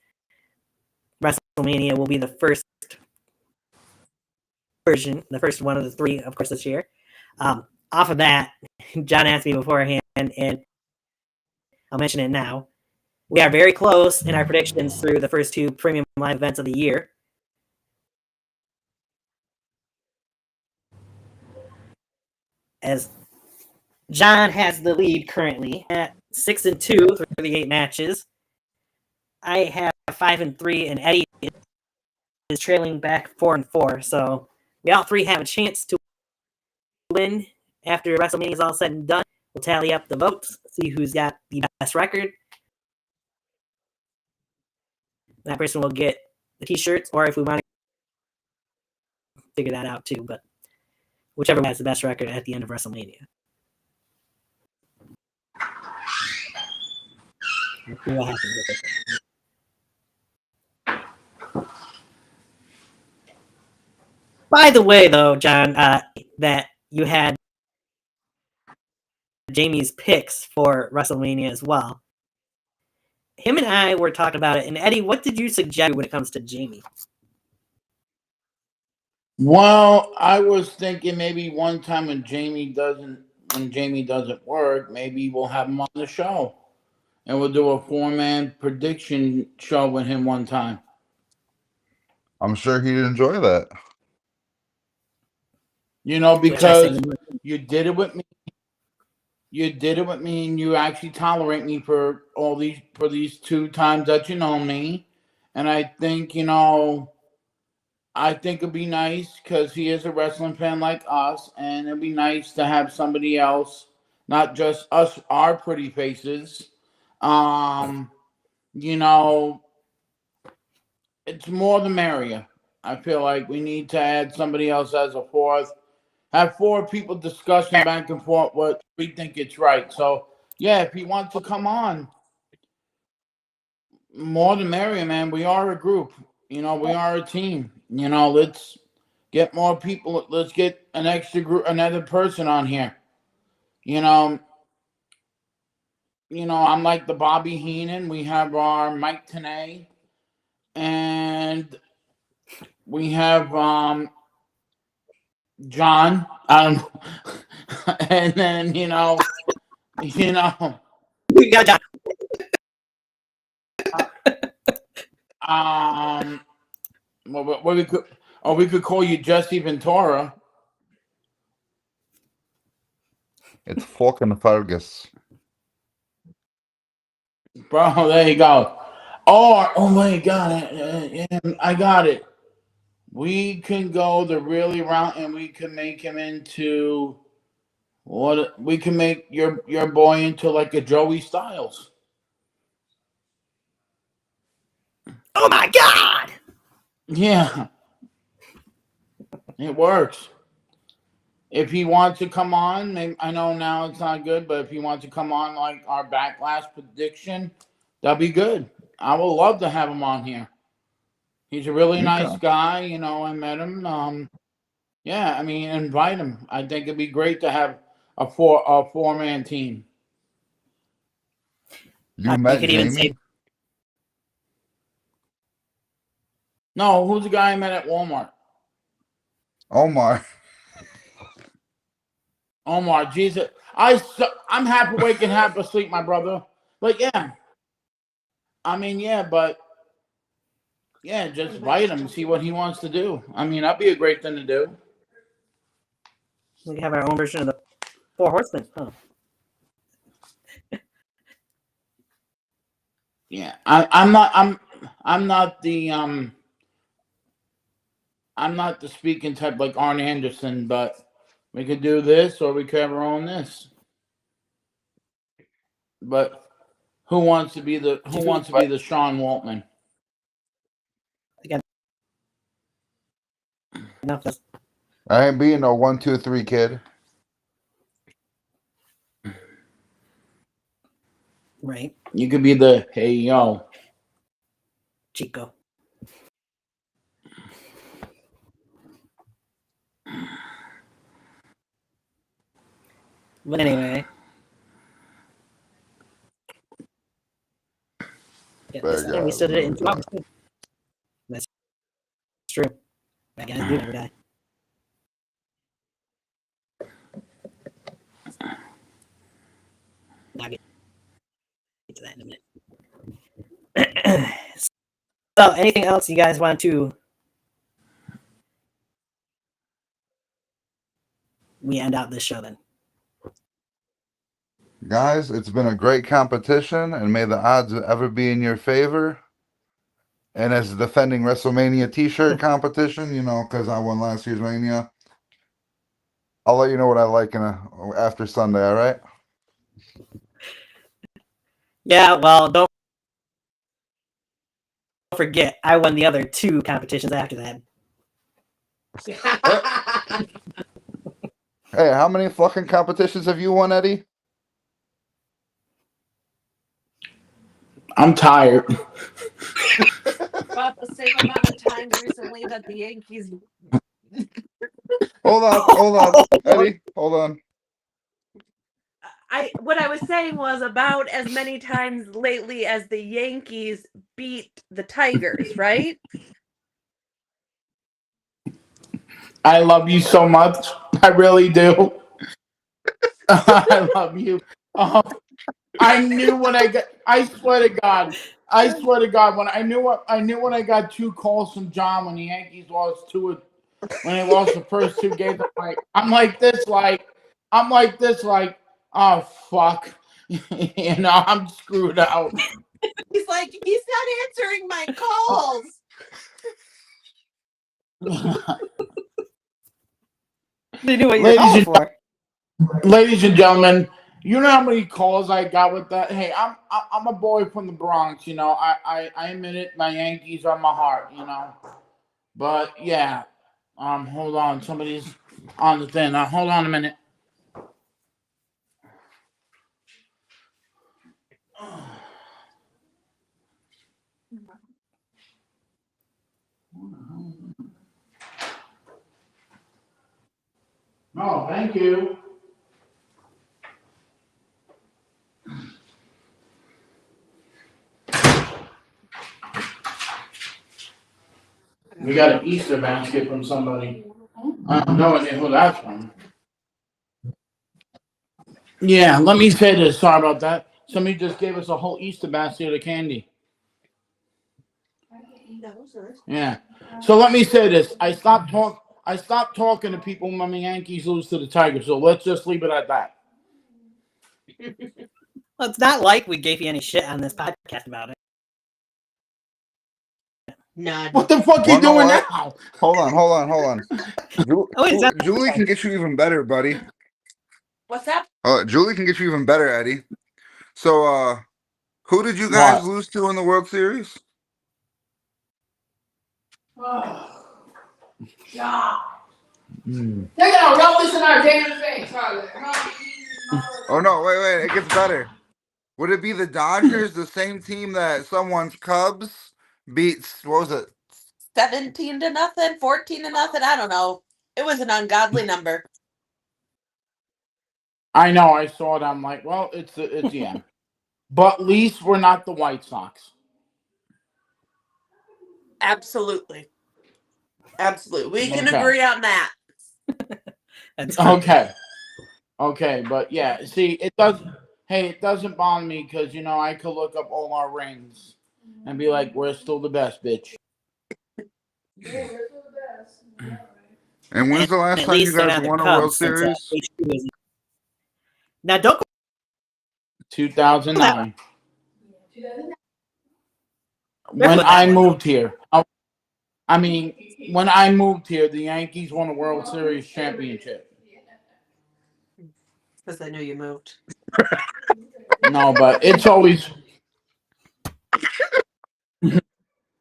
WrestleMania will be the first version, the first one of the three, of course, this year. Off of that, John asked me beforehand, and I'll mention it now. We are very close in our predictions through the first two premium live events of the year. As John has the lead currently at 6-2 through the 8 matches. I have 5-3, and Eddie is trailing back 4-4. So we all three have a chance to win after WrestleMania is all said and done. We'll tally up the votes, see who's got the best record. That person will get the t-shirts, or if we want to figure that out too, but whichever has the best record at the end of WrestleMania. Let's see what happens with it. By the way, though, John, that you had Jamie's picks for WrestleMania as well. Him and I were talking about it, and Eddie, what did you suggest when it comes to Jamie? Well, I was thinking maybe one time when Jamie doesn't work, maybe we'll have him on the show, and we'll do a 4-man prediction show with him one time. I'm sure he'd enjoy that. You know, because you did it with me. You did it with me, and you actually tolerate me for these 2 times that you know me, and I think it'd be nice because he is a wrestling fan like us, and it'd be nice to have somebody else, not just us, our pretty faces. It's more the merrier. I feel like we need to add somebody else as a 4th. Have 4 people discussing back and forth what we think it's right. So, yeah, if he wants to come on, more the merrier, man. We are a group. We are a team. Let's get more people. Let's get an extra group, another person on here. I'm like the Bobby Heenan. We have our Mike Tenay, and we have John. And then We got John. We could call you Jesse Ventura. It's fucking Fergus. Bro, there you go. Oh my God! I got it. We can go the really route, and we can make him into what? We can make your boy into like a Joey Styles. Oh my God! Yeah, it works. If he wants to come on, maybe, I know now it's not good, but if he wants to come on like our backlash prediction, that'd be good. I would love to have him on here. He's a really nice guy. You know, I met him. Yeah, I mean, invite him. I think it'd be great to have a four-man team. You met could Jamie? even say, No, who's the guy I met at Walmart? Omar. Omar, Jesus. I'm half awake and half asleep, my brother. But yeah. I mean, yeah, but yeah, just invite him, see what he wants to do. I mean, that'd be a great thing to do. we have our own version of the Four Horsemen. Huh. Yeah, I'm not the speaking type like Arn Anderson, but we could do this or we could have our own this. But who wants to be the Sean Waltman? I ain't being no 1, 2, 3 kid. Right. You could be the hey yo Chico. But anyway. Yeah, we still did it in 2 hours. That's true. That guys do never die. I'll get to that in a minute. So, anything else you guys want to? We end out this show then. Guys, it's been a great competition, and may the odds ever be in your favor. And as a defending WrestleMania t-shirt competition, you know, because I won last year's Mania, I'll let you know what I like after Sunday, all right? Yeah, well, don't forget, I won the other 2 competitions after that. Hey, how many fucking competitions have you won, Eddie? I'm tired. About the same amount of times recently that the Yankees. Hold on, Eddie, hold on. What I was saying was about as many times lately as the Yankees beat the Tigers, right? I love you so much. I really do. I love you. I knew when I got. I swear to God. When I knew when I got 2 calls from John when the Yankees lost 2. When they lost the first 2 games, I'm like this, oh fuck, you know, I'm screwed out. He's like, he's not answering my calls. They knew what you were calling for. Ladies and gentlemen, you know how many calls I got with that? Hey, I'm a boy from the Bronx, you know. I admit it. My Yankees are my heart, you know. But yeah, hold on, somebody's on the thing. Hold on a minute. No, thank you. We got an Easter basket from somebody. I have no idea who that's from. Yeah, let me say this. Sorry about that. Somebody just gave us a whole Easter basket of candy. Yeah. So let me say this. I stopped talking to people when the Yankees lose to the Tigers. So let's just leave it at that. Well, it's not like we gave you any shit on this podcast about it. None. What the fuck you Wanna know doing what? now? Hold on. Oh, it's not- Julie can get you even better, buddy. What's that? Julie can get you even better, Eddie. So, who did you guys What? lose to in the World Series? Oh, God. Mm. They're gonna rub this in our damn face, are they? Oh no, wait, it gets better. Would it be the Dodgers, the same team that someone's Cubs beats? What was it? 17-0, 14-0. I don't know. It was an ungodly number. I know. I saw it. I'm like, well, it's the end. But at least we're not the White Sox. Absolutely. Absolutely. We can Okay. agree on that. That's Okay, but yeah, see, it doesn't. Hey, it doesn't bother me because I could look up all our rings and be like, we're still the best, bitch. Yeah, we're still the best. And when's the last At time you least they're guys not the won a World Cubs since Series? H2 is. Now, don't 2009. Remember When that I one. moved here. I mean, when I moved here, the Yankees won a World Series championship. Because I knew you moved. No, but it's always.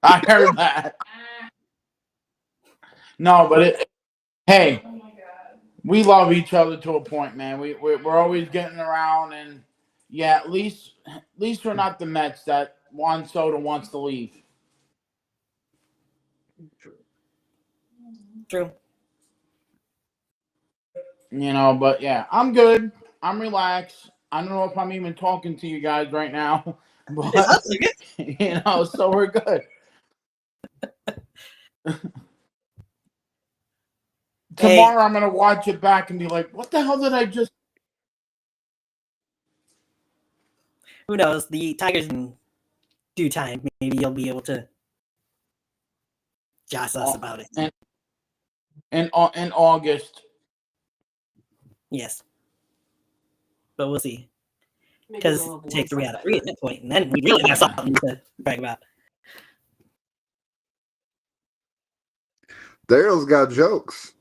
I heard that. No, but hey, we love each other to a point, man. We're always getting around, and yeah, at least we're not the Mets that Juan Soto wants to leave. True. But yeah, I'm good. I'm relaxed. I don't know if I'm even talking to you guys right now, but so we're good. Tomorrow I'm gonna watch it back and be like, "What the hell did I just?" Who knows? The Tigers in due time, maybe you'll be able to joss us about it. In August. Yes. But we'll see. Because take 3 out of 3 at that point, and then we really have something to brag about. Daryl's got jokes.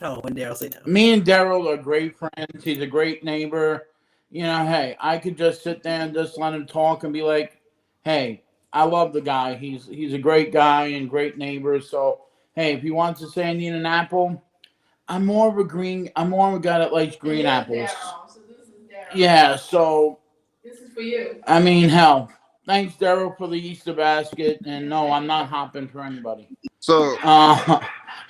Oh, when Daryl say no. Me and Daryl are great friends. He's a great neighbor. Hey, I could just sit there and just let him talk and be like, "Hey, I love the guy. He's a great guy and great neighbor. So, hey, if he wants to say I need an apple, I'm more of a guy that likes green apples." So this is Daryl. Yeah, so This is for you. I mean, hell, thanks Daryl for the Easter basket, and no, I'm not hopping for anybody. So,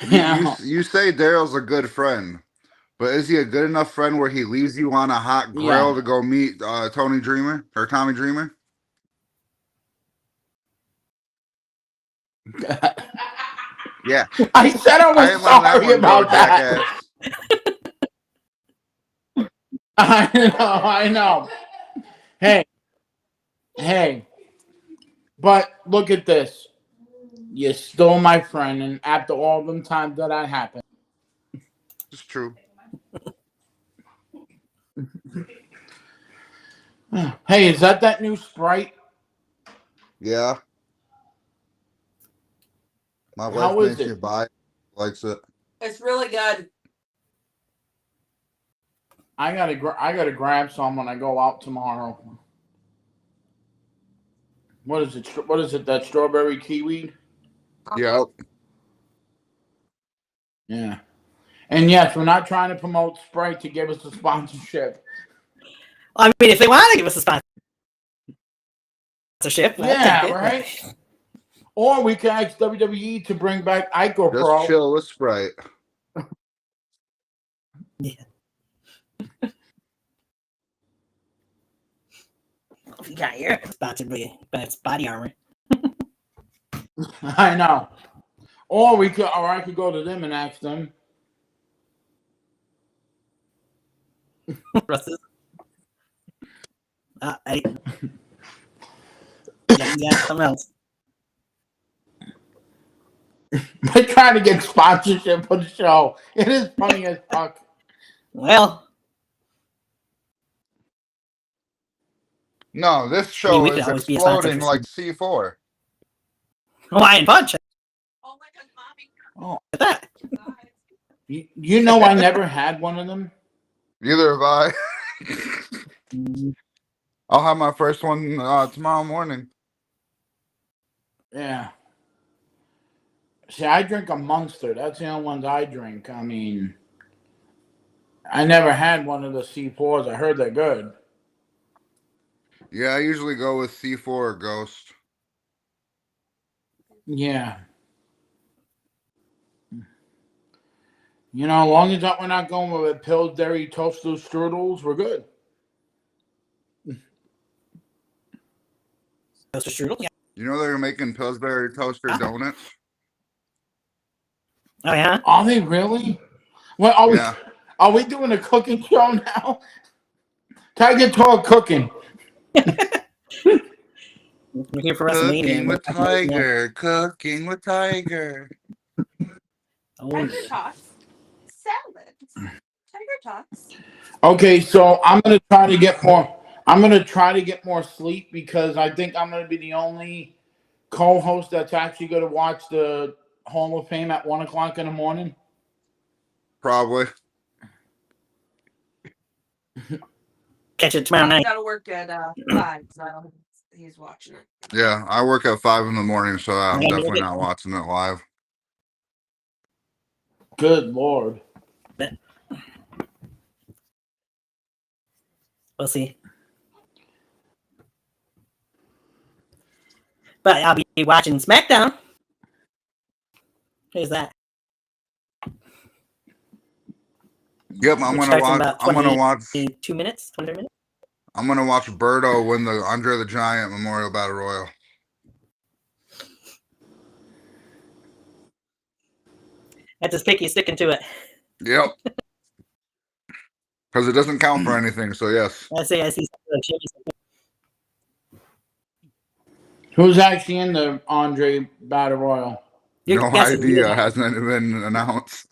yeah. you say Daryl's a good friend, but is he a good enough friend where he leaves you on a hot grill to go meet Tommy Dreamer? Yeah. I said I was sorry about that. I know. Hey. But look at this. You're still my friend, and after all them times that happened. It's true. Hey, is that new Sprite? Yeah. My How wife is makes it? me buy it. Likes it. It's really good. I gotta grab some when I go out tomorrow. What is it? That strawberry kiwi? Yep. Yeah. And yes, we're not trying to promote Sprite to give us a sponsorship. I mean, if they want to give us a sponsorship, yeah, right. Or we can ask WWE to bring back Ico Pro. Just chill with Sprite. Yeah. You got your sponsored by Body Armor. I know. Or I could go to them and ask them. Russ's. You got something else. They're trying to get sponsorship for the show. It is funny as fuck. Well, No, this I mean, show we could is always be a sponsor exploding for like C4. Hawaiian Punch. Oh my God, mommy. Oh, Look at that. you know, I never had one of them. Neither have I. I'll have my first one tomorrow morning. Yeah. See, I drink a Monster. That's the only ones I drink. I mean, I never had one of the C4s. I heard they're good. Yeah, I usually go with C4 or Ghost. Yeah. You know, as long as we're not going with Pillsbury toaster strudels, we're good. Toaster strudel. Yeah. You know they're making Pillsbury toaster donuts? Oh yeah. Are they really? Well, are we doing a cooking show now? Tiger Talk cooking. We're here for Cooking WrestleMania. with Tiger. Cooking with Tiger. Oh, Tiger yeah. Tots. Salad. Tiger Tots. Okay, so I'm gonna try to get more. I'm gonna try to get more sleep because I think I'm gonna be the only co-host that's actually gonna watch the Hall of Fame at 1:00 in the morning. Probably. Catch it tomorrow He's night. got to work at 5, so he's watching it. Yeah, I work at 5 in the morning, so I'm Yeah, definitely maybe. not watching it live. Good Lord. We'll see. But I'll be watching SmackDown. Who's that? Yep, I'm Which gonna starts in watch. about I'm gonna watch. 22 minutes, 23 minutes. I'm gonna watch Birdo win the Andre the Giant Memorial Battle Royal. That's his pick. He's sticking to it. Yep. Because it doesn't count for anything. So yes. I see. Who's actually in the Andre Battle Royal? You're No guessing. idea. Hasn't been announced.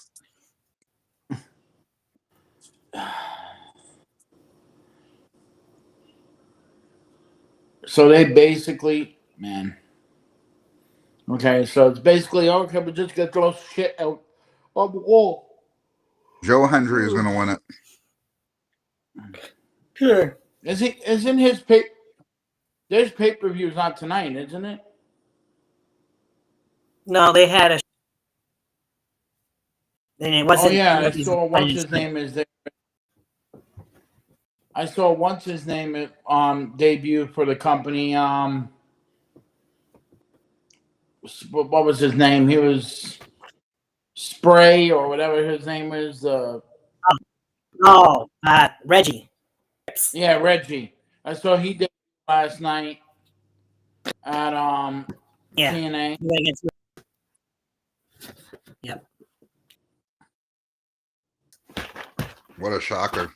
So they basically, man. Okay, so it's basically okay. We're just gonna throw shit out of the wall. Joe Hendry is gonna win it. Sure. Isn't his pay? There's pay-per-views not tonight, isn't it? No, they had a. And it wasn't. Oh yeah, I it saw wasn't- what's his name is there. I saw what's his name debut for the company. What was his name? He was Spray or whatever his name is. Reggie. Yeah, Reggie. I saw he did last night at Yeah. TNA. Yep. What a shocker.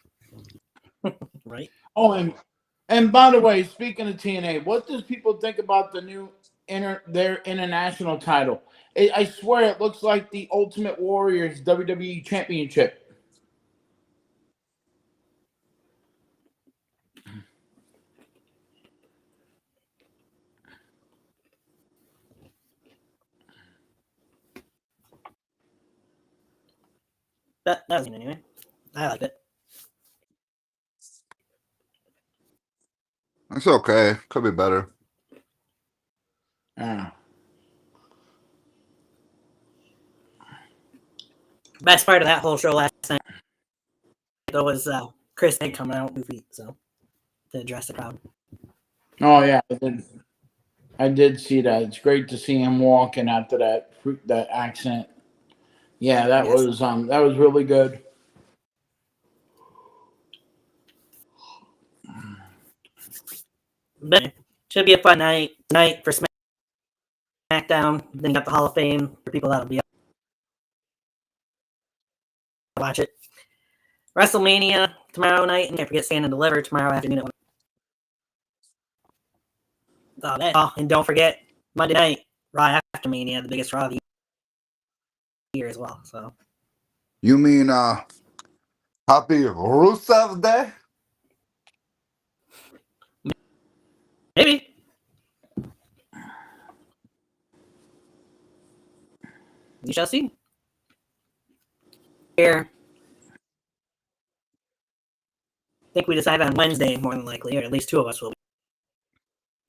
Right. Oh, and by the way, speaking of TNA, what does people think about the new their international title? I swear it looks like the Ultimate Warrior's WWE Championship. That was it anyway. I liked it. It's okay. Could be better. Yeah. Best part of that whole show last night though was Chris Egg coming out with feet, so to address the crowd. Oh yeah, I did see that. It's great to see him walking after that accent. Yeah, that was really good. But should be a fun night for SmackDown. Then you got the Hall of Fame for people that'll be up to watch it. WrestleMania tomorrow night, and can't forget Stand and Deliver tomorrow afternoon. And don't forget Monday night Raw after Mania, the biggest Raw of the year as well. So You mean Happy Rusev Day? Maybe. We shall see. Here. I think we decide on Wednesday, more than likely, or at least two of us will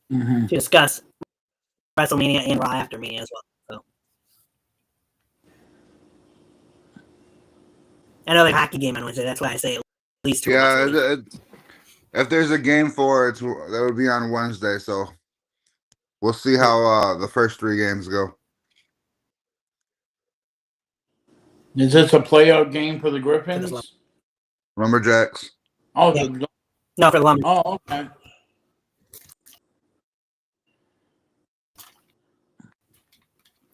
be, to discuss WrestleMania and Raw after Mania as well. So. Another hockey game on Wednesday. That's why I say at least two of us will be. If there's a game for it, that would be on Wednesday. So we'll see how the first 3 games go. Is this a playoff game for the Griffins? Lumberjacks. Oh, yeah. No, for the Lumberjacks. Oh, okay.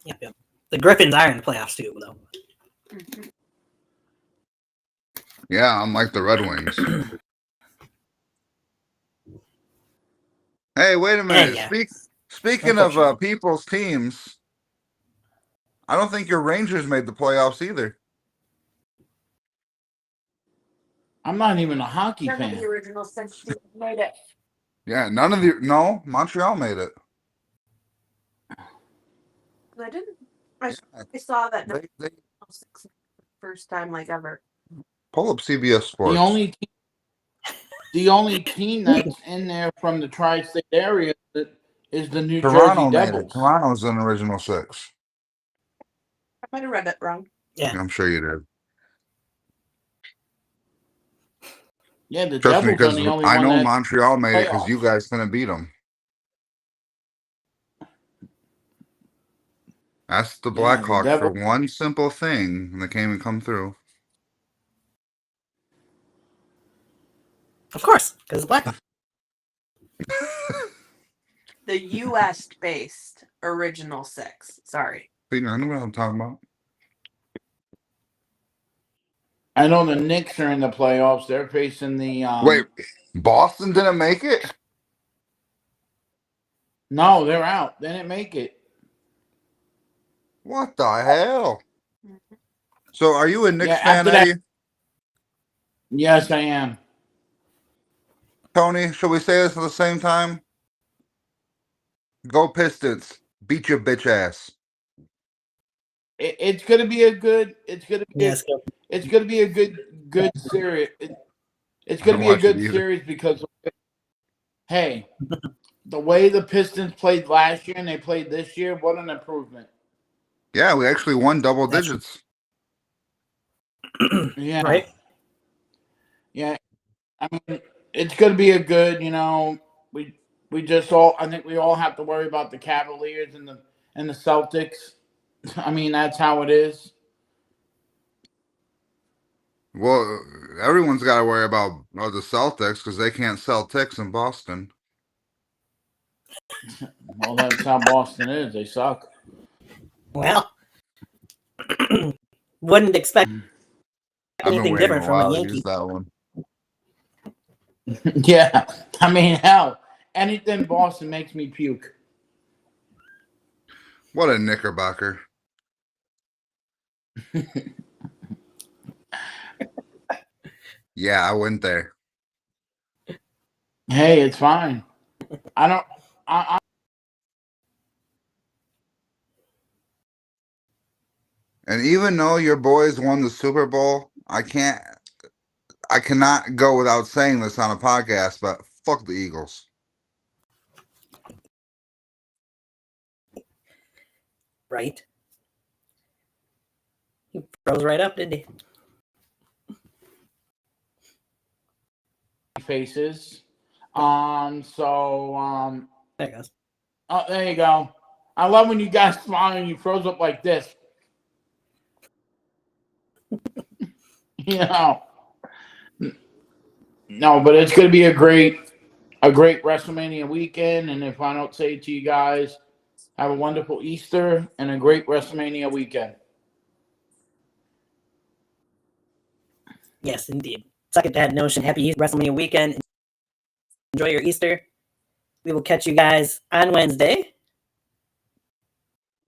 Yep. The Griffins are in the playoffs too, though. Yeah, unlike the Red Wings. Hey, wait a minute. Yeah. Speaking of people's teams, I don't think your Rangers made the playoffs either. I'm not even a hockey None fan. of the original 6 made it. Yeah, no, Montreal made it. I didn't. I saw that They first time like ever. pull up CBS Sports. The only team that's in there from the tri-state area is the New Toronto Jersey made Devils. it. Toronto's an original 6. I might have read it wrong. Yeah. I'm sure you did. Yeah, the Trust me, Devils because are the only I one know that Montreal made it because playoffs. you guys couldn't beat them. That's the Blackhawks for Devils. one simple thing, and they can't even come through. Of course, because it's Blackhawks. The U.S.-based original 6. Sorry. See, I know what I'm talking about. I know the Knicks are in the playoffs. They're facing the Wait, Boston didn't make it? No, they're out. They didn't make it. What the hell? So, are you a Knicks fan, after that- Eddie? Yes, I am. Tony, should we say this at the same time? Go Pistons. Beat your bitch ass. It's gonna be a good. It's gonna be. Yes. It's gonna be a good series. It's gonna I be don't a watch good it either. series because, hey, the way the Pistons played last year and they played this year, what an improvement! Yeah, we actually won double digits. Yeah. Right. Yeah. I mean, it's gonna be a good. We just all. I think we all have to worry about the Cavaliers and the Celtics. I mean, that's how it is. Well, everyone's got to worry about the Celtics because they can't sell ticks in Boston. Well, that's how Boston is. They suck. Well, wouldn't expect I've been anything waiting different a from while a to Yankee. use that one. Yeah. I mean, hell, anything Boston makes me puke. What a knickerbocker. Yeah, I went there. Hey, it's fine. I And even though your boys won the Super Bowl, I cannot go without saying this on a podcast, but fuck the Eagles. Right. He froze right up, didn't he? faces. There it goes. Oh, there you go. I love when you guys smile and you froze up like this. No, but it's going to be a great WrestleMania weekend. And if I don't say it to you guys, have a wonderful Easter and a great WrestleMania weekend. Yes, indeed. Second that notion. Happy WrestleMania weekend. Enjoy your Easter. We will catch you guys on Wednesday